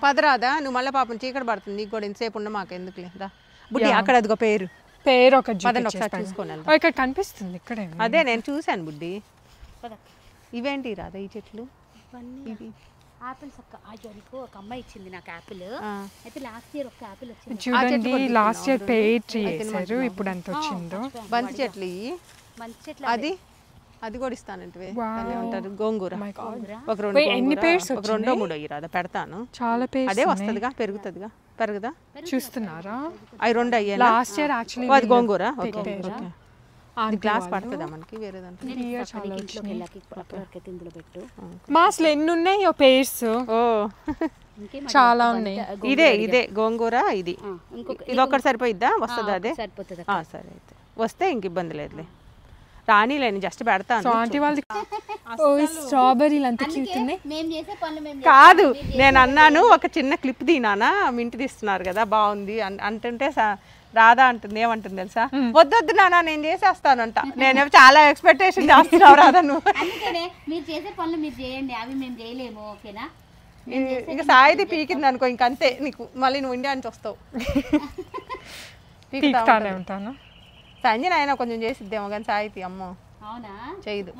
పదరాదా నువ్వు మళ్ళీ పాపం చీకటి పడుతుంది, నీకు కూడా ఇంతసేపు ఉండ మాకు ఎందుకు లేదా బుడ్డి. అక్కడ అదిగో పేరు ఒక పదండి ఒకసారి చూసుకొని వెళ్దాం. ఇక్కడ కనిపిస్తుంది, ఇక్కడే అదే నేను చూశాను బుడ్డి. ఇవేంటి రాదా ఈ చెట్లు? ఇవి ఆపిల్స్ అక్క నీకు ఒక అమ్మాయి ఇచ్చింది నాకు యాపిల్. అయితే లాస్ట్ ఇయర్ ఒక యాపిల్ వచ్చింది చూడండి, లాస్ట్ ఇయర్ పెయిడ్ ట్రీ వేసారు, ఇప్పుడు ఎంత వచ్చిందో. బంతి చెట్లు ఇవి, మంచి చెట్లు. అది అది కూడా ఇస్తానంటే ఉంటారు. గోంగూర ఒక ఎన్ని పేర్స్, ఒక రెండో మూడో ఇరాదా పెడతాను. చాలా పేర్స్ అదే వస్తుందిగా, పెరుగుతుందిగా పెరుగుదా. చూస్తున్నారా? అవి రెండు అయ్యా లాస్ట్ ఇయర్ యాక్చువల్లీ అది గోంగూర. ఓకే ఓకే, గ్లాస్ పడుతుందా మనకి వేరే దాంట్లో? ఇందులో పెట్టు. మా అసలు ఎన్ని ఉన్నాయో పేర్స్, ఓ చాలా ఉన్నాయి. ఇదే గోంగూర. ఇది ఇది ఒక్కటి సరిపోయిద్దా? వస్తుందా? అదే సరిపోతుంది. సరే అయితే వస్తే ఇంక ఇబ్బంది లేదులే, రానిలేని జస్ట్ పెడతాను. ఆంటీ వాళ్ళకి స్ట్రాబెర్రీలు అంత క్యూట్ ఉన్నాయి. మేము చేసే పనులు మేము కాదు నేను అన్నాను ఒక చిన్న క్లిప్ తీనానా, మింటి తీస్తున్నారు కదా బాగుంది అంటుంటే రాధా అంటుంది, ఏమంటుంది తెలుసా? వద్దొద్దు నానా నేను చేసేస్తానంట. నేను చాలా ఎక్స్పెక్టేషన్ చేస్తున్నావు రాధా నువ్వు. అందుకనే మీరు చేసే పనులు మీరు చేయండి, అవి మేము చేయలేము. ఓకేనా? ఇంకా సాయిది పీకింది అనుకో ఇంకంతే, నీకు మళ్ళీ నువ్వు ఇండియా నుంచి వస్తావు. పీకుతానే ఉంటాను. సంజన అయినా కొంచెం చేసిద్దేమో కానీ సాయితి అమ్మో చేయదు.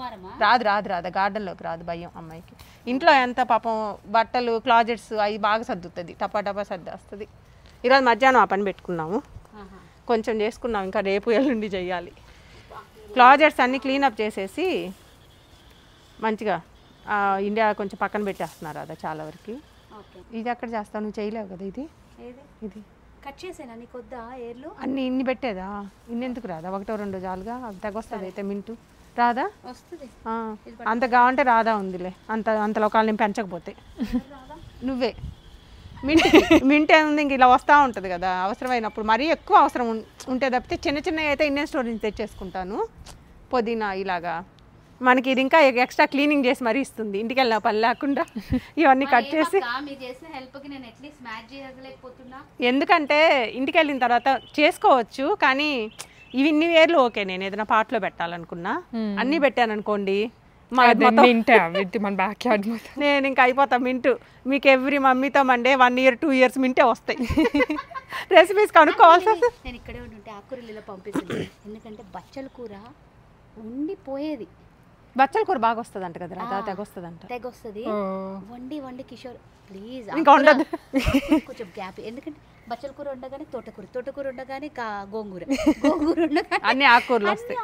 రాదు గార్డెన్లోకి రాదు, భయం అమ్మాయికి. ఇంట్లో ఎంత పాపం బట్టలు క్లాజెట్స్ అవి బాగా సర్దుతుంది, టపా సర్దేస్తుంది. ఈరోజు మధ్యాహ్నం ఆ పని పెట్టుకున్నాము, కొంచెం చేసుకున్నాం, ఇంకా రేపు ఎల్లుండి చెయ్యాలి. క్లాజెట్స్ అన్నీ క్లీనప్ చేసేసి మంచిగా ఇండియా కొంచెం పక్కన పెట్టేస్తున్నారు అదా చాలా వరకు. ఇది ఎక్కడ చేస్తావు, నువ్వు చేయలేవు కదా. ఇది కట్ చేసేనా నీకు వద్దా ఏర్లు అన్ని ఇన్ని పెట్టేదా? ఇన్నెందుకు రాదా? ఒకటో రెండో జాలుగా అవి తగ్గొస్తుంది. అయితే మింటు రాదా? వస్తుంది. అంత కావంటే రాదా ఉందిలే, అంత లోకాలు నేను పెంచకపోతే. నువ్వే మింట్ ఏముంది, ఇంక ఇలా వస్తూ ఉంటుంది కదా అవసరమైనప్పుడు. మరీ ఎక్కువ అవసరం ఉంటే తప్పితే చిన్న చిన్నవి అయితే ఇండియన్ స్టోర్ నుంచి తెచ్చేసుకుంటాను. పుదీనా ఇలాగా మనకి ఇది ఇంకా ఎక్స్ట్రా క్లీనింగ్ చేసి మరీ ఇస్తుంది, ఇంటికి వెళ్ళిన పని లేకుండా ఇవన్నీ కట్ చేసి. ఎందుకంటే ఇంటికి వెళ్ళిన తర్వాత చేసుకోవచ్చు, కానీ ఇవి ఇన్ని వేర్లు ఓకే. నేను ఏదైనా పాటలో పెట్టాలనుకున్నా అన్నీ పెట్టాను అనుకోండి, నేను ఇంకా అయిపోతా మింటు. మీకు ఎవ్రీ మమ్మీతో మండే 1 year 2 years మింటే వస్తాయి. రెసిపీస్ కనుక్కోవాల్సి వస్తుంది. నేను ఇక్కడే ఉంటే ఆకుకూరలలో పంపిస్తుంది, ఎందుకంటే బచ్చల కూర ఉండిపోయేది. బచ్చల కూర బాగా వస్తుంది అంట కదా రాదా? తెగొస్తుంది. వండి కిషోర్ ప్లీజ్ ఇంకా ఉండదు కొంచెం గ్యాప్, ఎందుకంటే బచ్చల కూర ఉండగానే తోటకూర ఉండగానే గోంగూర ఉండగానే అన్ని ఆకుకూరలు వస్తాయి.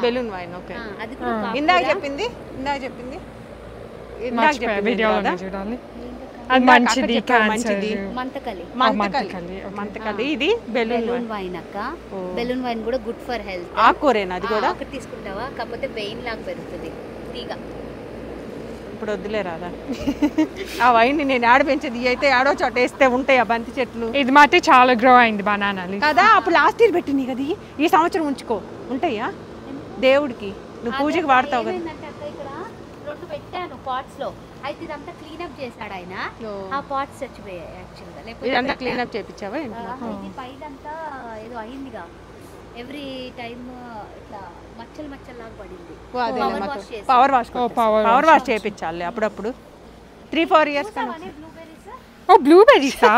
బెలూన్ వైన్ ఓకే, ఇందాక చెప్పింది మంతకలి. ఇది బెలూన్ వైన్ అక్క. బెలూన్ వైన్ కూడా గుడ్ ఫర్ హెల్త్. ఆకుకూరేనా అది కూడా? ఒకటి తీసుకుంటావా, కాకపోతే వెయిన్ లాగా పెరుగుతుంది తీగ. ఇప్పుడు వద్దులే రాదా ఆ వైన్ నేను ఆడ పెంచేది ఇవి అయితే ఆడో చోట వేస్తే ఉంటాయి ఆ బంతి చెట్లు ఇది మాత్రం చాలా గ్రో అయింది బనానాలు కదా అప్పుడు లాస్ట్ ఇయర్ పెట్టినాయి కదా ఈ సంవత్సరం ఉంచుకో ఉంటాయా దేవుడికి నువ్వు పూజకి వాడతావు కదా ఏమైందంటే అక్క ఇక్కడ 2 పెట్టాను పాట్స్ లో అయితే ఇదంతా క్లీన్ అప్ చేశాడు ఆయన ఆ పాట్స్ చచ్చిపోయాయి యాక్చువల్గా ఇదంతా లేకపోతే క్లీన్ అప్ చేయించావా ఇంట్లో ఇది పైదంతా ఏదో అయిందిగా ఎవ్రీ టైం ఇట్లా మచ్చలు లాగా పడింది పవర్ వాష్ చేయించాలి అప్పుడప్పుడు 3-4 ఇయర్స్ బ్లూబెర్రీస్ ఓ బ్లూబెర్రీసా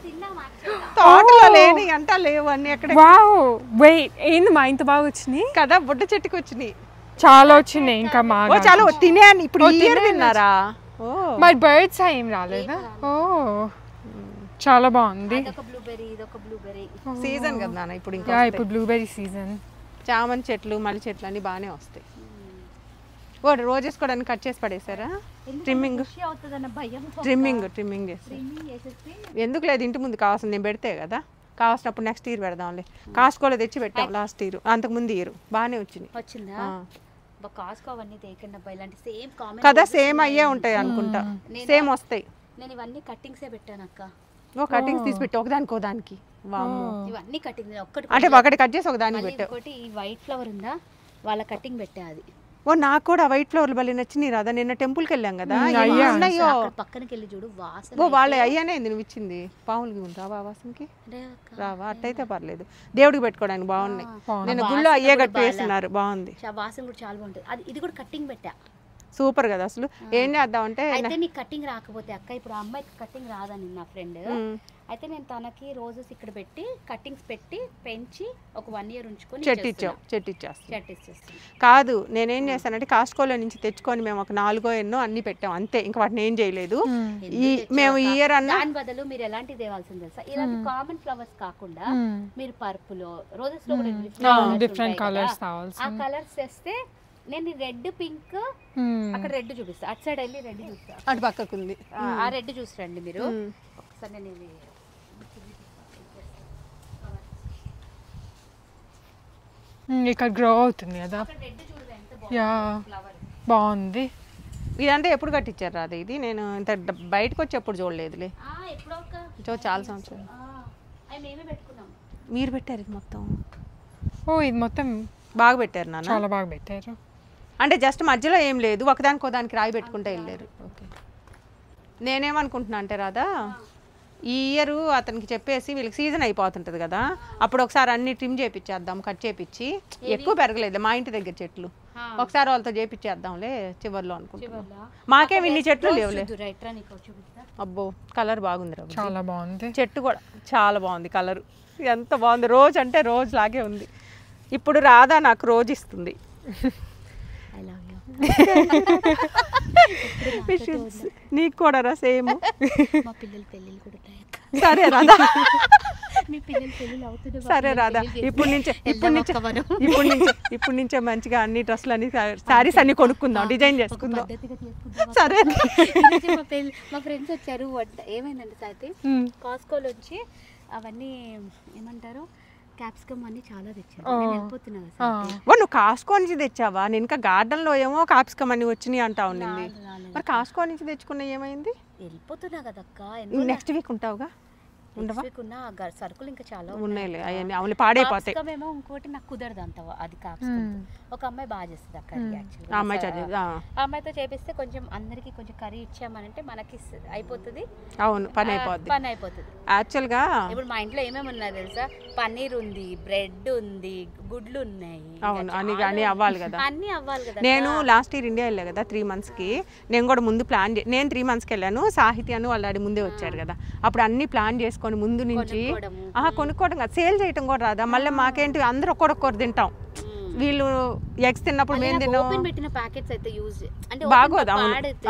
తిన్నాం యాక్చువల్గా తోటలో లేని అంతా లేవు అన్ని ఎక్కడ వావ్ వెయిట్ ఏంది మా ఇంత బాగా వచ్చినాయి కదా బుడ్డ చెట్టుకి వచ్చినాయి చాలా వచ్చినాయి ఇంకా మా ఓ చాలా తినేయాలి ఇప్పుడు ఈ ఇయర్ తిన్నారా ఓ మరి బర్డ్స్ ఏం రాలేదా ఓ చాలా బాగుంది ఇదొక బ్లూబెర్రీ సీజన్ కదా నాన్న ఇప్పుడు ఇంకా యా ఇప్పుడు బ్లూబెర్రీ సీజన్ చామంతి చెట్లు మల్లి చెట్లు అన్ని బాగానే వస్తాయి ఓ రోజెస్ కూడా అన్ని కట్ చేసి పడేసారా ట్రిమ్మింగ్ అవుతుందన్న భయం ట్రిమ్మింగ్ చేసి ఎందుకు లేదు ఇంటి ముందు కావాల్సింది నేను పెడితే కదా కావాల్సినప్పుడు నెక్స్ట్ ఇయర్ పెడదాంలే కాస్కోలో తెచ్చి పెట్టాం లాస్ట్ ఇయర్ అంతకుముందు ఇయర్ బాగానే వచ్చిందా కాస్కో అవన్నీ తేకండి అబ్బా ఇలాంటి సేమ్ కామెంట్ కదా సేమ్ అయ్యే ఉంటాయి అనుకుంటా సేమ్ వస్తాయి నేను ఇవన్నీ కట్టింగ్సే పెట్టాను అక్క ఓ కటింగ్స్ తీసి పెట్టి ఒకదానికి వామ్మో ఇవన్నీ కటింగ్ ఒక్కటి అంటే ఒకటి కట్ చేసి ఒకదానికి పెట్టావు ఇంకోటి ఈ వైట్ ఫ్లవర్ ఉందా వాళ్ళ కటింగ్ పెట్టా అది ఓ నాకు కూడా వైట్ ఫ్లవర్లు భలే నచ్చినాయి రాదా నిన్న టెంపుల్కి వెళ్ళాం కదా ఉన్నాయో అక్కడ పక్కనకి వెళ్ళి చూడు వాసన ఓ వాళ్ళే అయ్యానే నువ్వు ఇచ్చింది పాములకి రావా వాసనకి అంటే అక్క రావా అట్టయితే పర్లేదు దేవుడికి పెట్టుకోవడానికి బాగున్నాయి నిన్న గుళ్ళో అయ్యే కట్టు వేస్తున్నారు బాగుంది వాసన కూడా చాలా బాగుంటుంది అది ఇది కూడా కటింగ్ పెట్టా సూపర్ కదా అసలు ఏం చేద్దాం అంటే అయితే నీకు కటింగ్ రాకపోతే అక్క ఇప్పుడు ఆ అమ్మాయికి కటింగ్ రాదని నా ఫ్రెండ్ అయితే నేను తనకి రోజెస్ ఇక్కడ పెట్టి కటింగ్స్ పెట్టి పెంచి ఒక 1 year ఉంచుకొని చెట్టు ఇచ్చేస్తాను చెట్టు ఇచ్చేస్తాను కాదు నేనేం చేశానంటే కాస్కోలో నుంచి తెచ్చుకొని మేము ఒక 4 ఎన్నో అన్ని పెట్టాం అంతే ఇంకా వాటిని ఏం చేయలేదు మేము ఈ ఇయర్ అన్న దాని బదులు మీరు ఎలాంటి తేవాల్సింది తెలుసా ఇలాంటి కామన్ ఫ్లవర్స్ కాకుండా మీరు పర్పుల్ రోజెస్ లో కూడా డిఫరెంట్ కలర్స్ ఆ కలర్స్ తెస్తే నేను రెడ్ పింక్ అక్కడ రెడ్ చూపిస్తా అటు సైడ్ వెళ్ళి రెడ్ చూపిస్తా అటు పక్కకు ఉంది ఆ రెడ్ చూసిరండి మీరు ఒకసారి నేను ఇది ఇక్కడ గ్రో అవుతుంది కదా రెడ్ చూడదు ఎంత యా బాగుంది ఇదంతా ఎప్పుడు కట్టించారు రాదు ఇది నేను ఇంత బయటకు వచ్చి ఎప్పుడు చూడలేదులే ఎప్పుడో చాలా సంవత్సరాలు అవి మేమే పెట్టుకున్నాం మీరు పెట్టారు ఇది మొత్తం ఓ ఇది మొత్తం బాగా పెట్టారు నాన్న చాలా బాగా పెట్టారు అంటే జస్ట్ మధ్యలో ఏం లేదు ఒకదానికి రాయి పెట్టుకుంటే వెళ్ళారు ఓకే నేనేమనుకుంటున్నా అంటే రాదా ఈ ఇయర్ అతనికి చెప్పేసి వీళ్ళకి సీజన్ అయిపోతుంటుంది కదా అప్పుడు ఒకసారి అన్ని ట్రిమ్ చేయించేద్దాం కట్ చేయించి ఎక్కువ పెరగలేదు మా ఇంటి దగ్గర చెట్లు ఒకసారి వాళ్ళతో చేయించేద్దాంలే చివర్లో అనుకుంటున్నాం మాకేమి ఇన్ని చెట్లు లేవులే అబ్బో కలర్ బాగుంది రా చాలా బాగుంది చెట్టు కూడా చాలా బాగుంది కలర్ ఎంత బాగుంది రోజు అంటే రోజు లాగే ఉంది ఇప్పుడు రాధా నాకు రోజు ఇస్తుంది నీకు కూడా రా సేమ్ మా పిల్లల పెళ్ళిళ్ళు కూడా సరే రాధా మీ పిల్లల పెళ్ళిళ్ళు అవుతుంది సరే రాధా ఇప్పుడు నుంచే మంచిగా అన్ని డ్రెస్సులు అన్ని శారీస్ అన్ని కొనుక్కుందాం డిజైన్ చేసుకుందాం సరే మా ఫ్రెండ్స్ వచ్చారు ఏమైందండి సాతి కాస్కోలో వచ్చి అవన్నీ ఏమంటారు క్యాప్సికమ్ అన్ని చాలా తెచ్చారు నువ్వు కాస్కో నుంచి తెచ్చావా నేను ఇంకా గార్డెన్ లో ఏమో క్యాప్సికమ్ అన్ని వచ్చినాయి అంటా ఉండింది మరి కాస్కో నుంచి తెచ్చుకున్న ఏమైంది వెళ్ళిపోతున్నా కదక్క నెక్స్ట్ వీక్ ఉంటావుగా ఉండవా సరుకులు ఇంకా చాలా ఉన్నాయిలే అవన్నీ అవును పాడైపోతాయి ఏమో ఇంకోటి నాకు కుదరదు అంత అది కాకపోతే ఒక అమ్మాయి బాగా చేస్తుంది అక్కడ అమ్మాయితో చేపిస్తే కొంచెం అందరికి కొంచెం కర్రీ ఇచ్చామనంటే మనకి అయిపోతుంది అవును పని అయిపోతుంది యాక్చువల్ గా ఇప్పుడు మా ఇంట్లో ఏమేమి ఉన్నాయి తెలుసా పన్నీర్ ఉంది బ్రెడ్ ఉంది గుడ్లు ఉన్నాయి అవును అన్ని అవ్వాలి కదా అన్ని అవ్వాలి కదా నేను లాస్ట్ ఇయర్ ఇండియా వెళ్ళా కదా 3 months కి నేను కూడా ముందు ప్లాన్ నేను 3 months కి వెళ్ళాను సాహిత్య అని వాళ్ళ ముందే వచ్చారు కదా అప్పుడు అన్ని ప్లాన్ చేసుకొని ముందు నుంచి కొనుక్కోవడం కాదు సేల్ చేయటం కూడా రాదా మళ్ళీ మాకేంటి అందరూ ఒక్కొక్కరు తింటాం వీళ్ళు ఎగ్స్ తిన్నప్పుడు మేము తిన్నాం పెట్టిన ప్యాకెట్స్ అయితే యూజ్ అంటే బాగోదు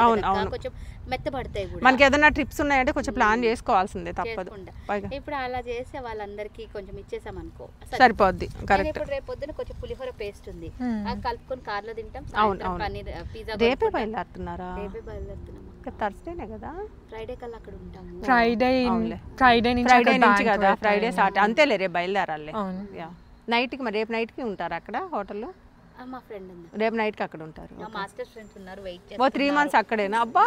అవును కొంచెం మెత్తబడతాయి మనకి ఏదైనా ట్రిప్స్ ఉన్నాయంటే కొంచెం ప్లాన్ చేసుకోవాల్సిందే తప్పదు ఇప్పుడు అలా చేసే వాళ్ళందరికీ కొంచెం ఇచ్చేసాం అనుకో సరిపోద్ది కరెక్ట్ ఇప్పుడు రేపు పొద్దున కొంచెం పులిహోర పేస్ట్ ఉంది అది కలుపుకొని కార్లో తింటాం పన్నీర్ పిజ్జా రేపే బయలుదేరుతున్నారా రేపే బయలుదేరుతున్నాం థర్స్డేనే కదా ఫ్రైడే కల్లా అక్కడ ఉంటాము ఫ్రైడే నుంచి కదా ఫ్రైడే స్టార్ట్ అంతేలే రేపు బయలుదేరాలి నైట్కి మరి రేపు నైట్కి ఉంటారు అక్కడ హోటల్లో మా ఫ్రెండ్ ఉంది, రేపు నైట్కి అక్కడ ఉంటారు. మా మాస్టర్ ఫ్రెండ్స్ ఉన్నారు, వెయిట్ ఓ 3 months అక్కడేనా? అబ్బా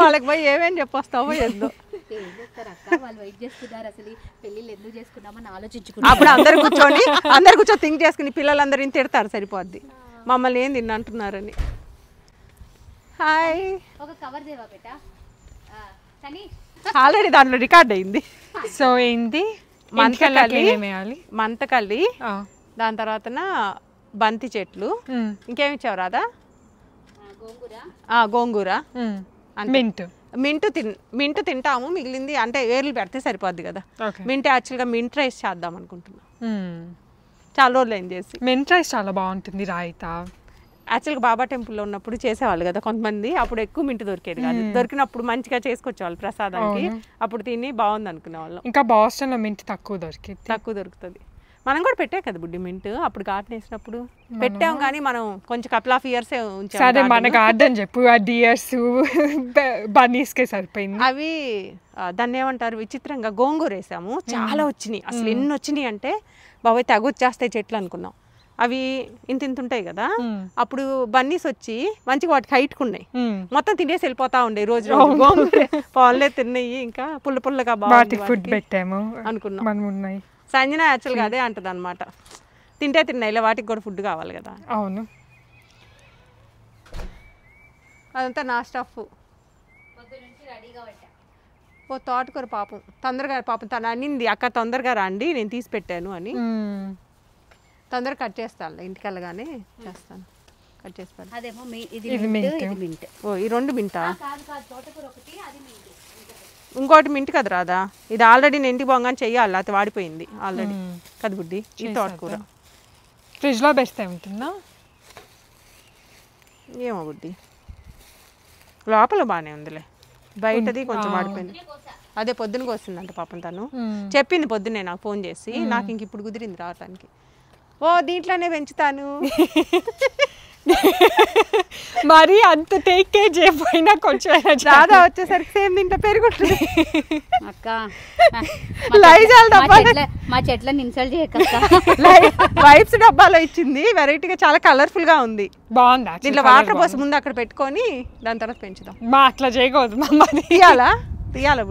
వాళ్ళకి పోయి ఏమేమి చెప్పొస్తావో ఏందో. ఏం చేస్తారు అక్క, వాళ్ళు వెయిట్ చేస్తున్నారు. అసలు పెళ్ళిళ్ళు ఎందుకు చేసుకున్నామని ఆలోచించుకున్నారు. అప్పుడు అందరు కూర్చొని థింక్ చేసుకుని పిల్లలందరూ ఇంత తిడతారు, సరిపోద్ది. మమ్మల్ని ఏం తిన్న అంటున్నారని. హాయ్, ఒక కవర్ దేవా బేట సనీ. ఆల్రెడీ దాంట్లో రికార్డ్ అయింది. సో ఏంటి మంతకల్లి, దాని తర్వాతన బంతి చెట్లు, ఇంకేమి ఇచ్చావు రాదా? గోంగూర, మింట్ తింటాము. మిగిలింది అంటే వేర్లు పెడితే సరిపోద్ది కదా. మింట్ యాక్చువల్గా మింట్ రైస్ చేద్దాం అనుకుంటున్నాం. చాలా రోజులు ఏం చేసి. మింట్ రైస్ చాలా బాగుంటుంది రాయితా. యాక్చువల్గా బాబా టెంపుల్లో ఉన్నప్పుడు చేసేవాళ్ళు కదా కొంతమంది. అప్పుడు ఎక్కువ మింట్ దొరికేది కాదు. దొరికినప్పుడు మంచిగా చేసుకొచ్చేవాళ్ళు ప్రసాదానికి. అప్పుడు తిని బాగుంది అనుకునే వాళ్ళం. ఇంకా బాస్టన్లో మింట్ తక్కువ దొరుకుతుంది. మనం కూడా పెట్టాం కదా బుడ్డి మింట్. అప్పుడు గార్డెన్ వేసినప్పుడు పెట్టాం, కానీ మనం కొంచెం కపుల్ ఆఫ్ ఇయర్స్ ఉంచాం. సరే మన గార్డెన్ చెప్పు. ఆ డియర్స్ బన్నీస్కే సరిపోయింది. అవి దాన్ని ఏమంటారు, విచిత్రంగా గోంగూర వేసాము. చాలా వచ్చినాయి. అసలు ఎన్ని వచ్చినాయి అంటే బాబాయ్ తెగొచ్చేస్తాయి చెట్లు అనుకున్నాం. అవి ఇంత ఉంటాయి కదా. అప్పుడు బన్నీస్ వచ్చి మంచిగా వాటికి హైట్కి ఉన్నాయి. మొత్తం తినేసి వెళ్ళిపోతా ఉండే రోజు గోంగూర. పాలే తిన్నాయి, ఇంకా పుల్లగా బాగా ఫుడ్ పెట్టాము అనుకున్నాం. సంజన యాక్చువల్గా అదే అంటది అనమాట, తిన్నాయి ఇలా వాటికి కూడా ఫుడ్ కావాలి కదా. అవును, అదంతా నా స్టఫ్. ఓ తోటకూర పాపం తొందరగా తను అనింది, అక్క తొందరగా రండి నేను తీసి పెట్టాను అని. తొందరగా కట్ చేస్తాను, ఇంటికి వెళ్ళగానే చేస్తాను. కట్ చేసి ఓ ఈ 2 మింటా? ఇంకోటి మింట్ కదా రాదా? ఇది ఆల్రెడీ నేను ఇంటికి పోగానే చెయ్యాలి, అది వాడిపోయింది ఆల్రెడీ కదా బుడ్డి. ఈ తోటకూర ఫ్రిడ్జ్లో బెస్ట్ ఉంటుందా ఏమో బుడ్డి, లోపల బాగానే ఉందిలే, బయటది కొంచెం వాడిపోయింది. అదే పొద్దునకి వస్తుందంట పాపం. తను చెప్పింది పొద్దున్నే నాకు ఫోన్ చేసి, నాకు ఇంక ఇప్పుడు కుదిరింది రావటానికి. ఓ దీంట్లోనే పెంచుతాను. మరి అంత టేక్ కేర్ చేయకపోయినా కొంచెం రాదా వచ్చేసరికి సేమ్ దీంట్లో పెరుగుతుంది. అక్క మా చెట్లను ఇన్సల్ట్ చేయక. వైప్స్ డబ్బాలో ఇచ్చింది, వెరైటీగా చాలా కలర్ఫుల్ గా ఉంది, బాగుంది. దీంట్లో వాటర్ పోసి ముందు అక్కడ పెట్టుకొని దాని తర్వాత పెంచుదాం. మా అట్లా చేయకూడదు,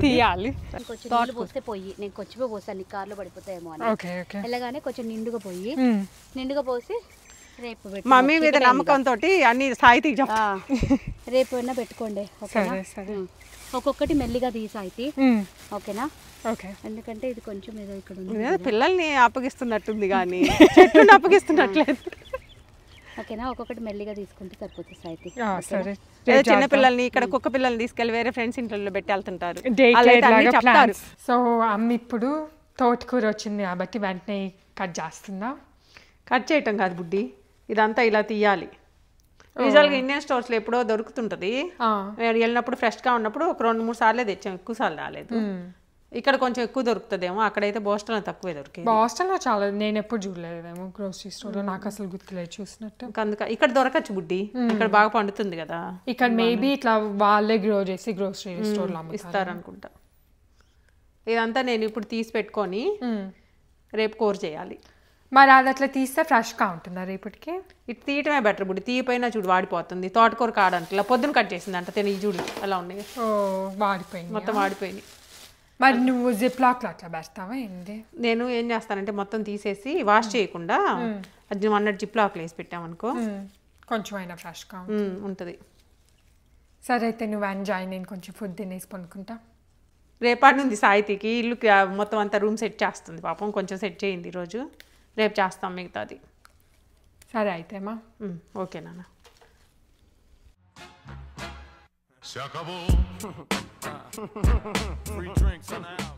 తీయాలి. కొంచెం పోస్తే పోయి నేను కొంచెమే పోస్తాను, నీ కార్లో పడిపోతాయేమో అని. వెళ్ళగానే కొంచెం నిండుగా పోసి రేపు మమ్మీ మీద నమ్మకంతో అన్ని సాయితీకి చెప్తా. రేపు అయినా పెట్టుకోండి, ఒక్కొక్కటి మెల్లిగా సాయితీ, ఓకేనా? ఎందుకంటే ఇది కొంచెం ఏదో ఇక్కడ ఉంది, పిల్లల్ని అప్పగిస్తున్నట్టుంది కానీ చెట్టుని అప్పగిస్తున్నట్లేదు. ఓకేనా? ఒక్కొక్కటి మెల్లిగా తీసుకుంటే సరిపోతుంది సాయితీ. చిన్న పిల్లల్ని ఇక్కడ కుక్క పిల్లల్ని తీసుకెళ్ళి వేరే ఫ్రెండ్స్ ఇంట్లో పెట్టి వెళ్తుంటారు. సో అమ్మ ఇప్పుడు తోటకూర వచ్చింది కాబట్టి వెంటనే కట్ చేస్తుందా? కట్ చేయటం కాదు బుడ్డి, ఇదంతా ఇలా తీయాలి. యూజువల్గా ఇండియన్ స్టోర్స్లో ఎప్పుడో దొరుకుతుంటుంది. వెళ్ళినప్పుడు ఫ్రెష్గా ఉన్నప్పుడు ఒక 2-3 సార్లే తెచ్చాం, ఎక్కువ సార్లు రాలేదు. ఇక్కడ కొంచెం ఎక్కువ దొరుకుతుందేమో, అక్కడైతే బోస్టన్లో తక్కువే దొరికింది. బోస్టన్లో చాలా నేను ఎప్పుడు చూడలేదేమో గ్రోసరీ స్టోర్లో, నాకు అసలు గుర్తులేదు చూసినట్టు. అందుక ఇక్కడ దొరకచ్చు బుడ్డి, ఇక్కడ బాగా పండుతుంది కదా. ఇక్కడ మేబీ ఇట్లా వాళ్ళే గ్రో చేసి గ్రోసరీ స్టోర్లో ఇస్తారనుకుంటా. ఇదంతా నేను ఇప్పుడు తీసి పెట్టుకొని రేపు కూర చేయాలి. మరి అది అట్లా తీస్తే ఫ్రెష్గా ఉంటుందా రేపటికి? ఇటు తీయటమే బెటర్ బుడ్డి, తీయపోయినా చూడు వాడిపోతుంది. తోటకూర కాడంట ఇలా పొద్దున కట్ చేసిందంట, తిని చూడు అలా ఉన్నాయి. వాడిపోయింది, మొత్తం వాడిపోయింది. మరి నువ్వు జిప్ లాక్లో అట్లా పెడతావా ఏంటి? నేను ఏం చేస్తానంటే మొత్తం తీసేసి వాష్ చేయకుండా అది నువ్వు అన్నట్టు జిప్ లాక్లో వేసి పెట్టామనుకో కొంచెం అయినా ఫ్రెష్గా ఉంటుంది. సరే అయితే నువ్వు ఎంజాయ్, నేను కొంచెం ఫుడ్ తినేసి పనుకుంటా. రేపటి నుండి సాయితీకి ఇల్లు మొత్తం అంతా రూమ్ సెట్ చేస్తుంది పాపం, కొంచెం సెట్ చేయింది ఈరోజు. రేపు చేస్తాం మిగతాది. సరే అయితేమా ఓకే నాన్న. Se acabó. Free drinks in the house.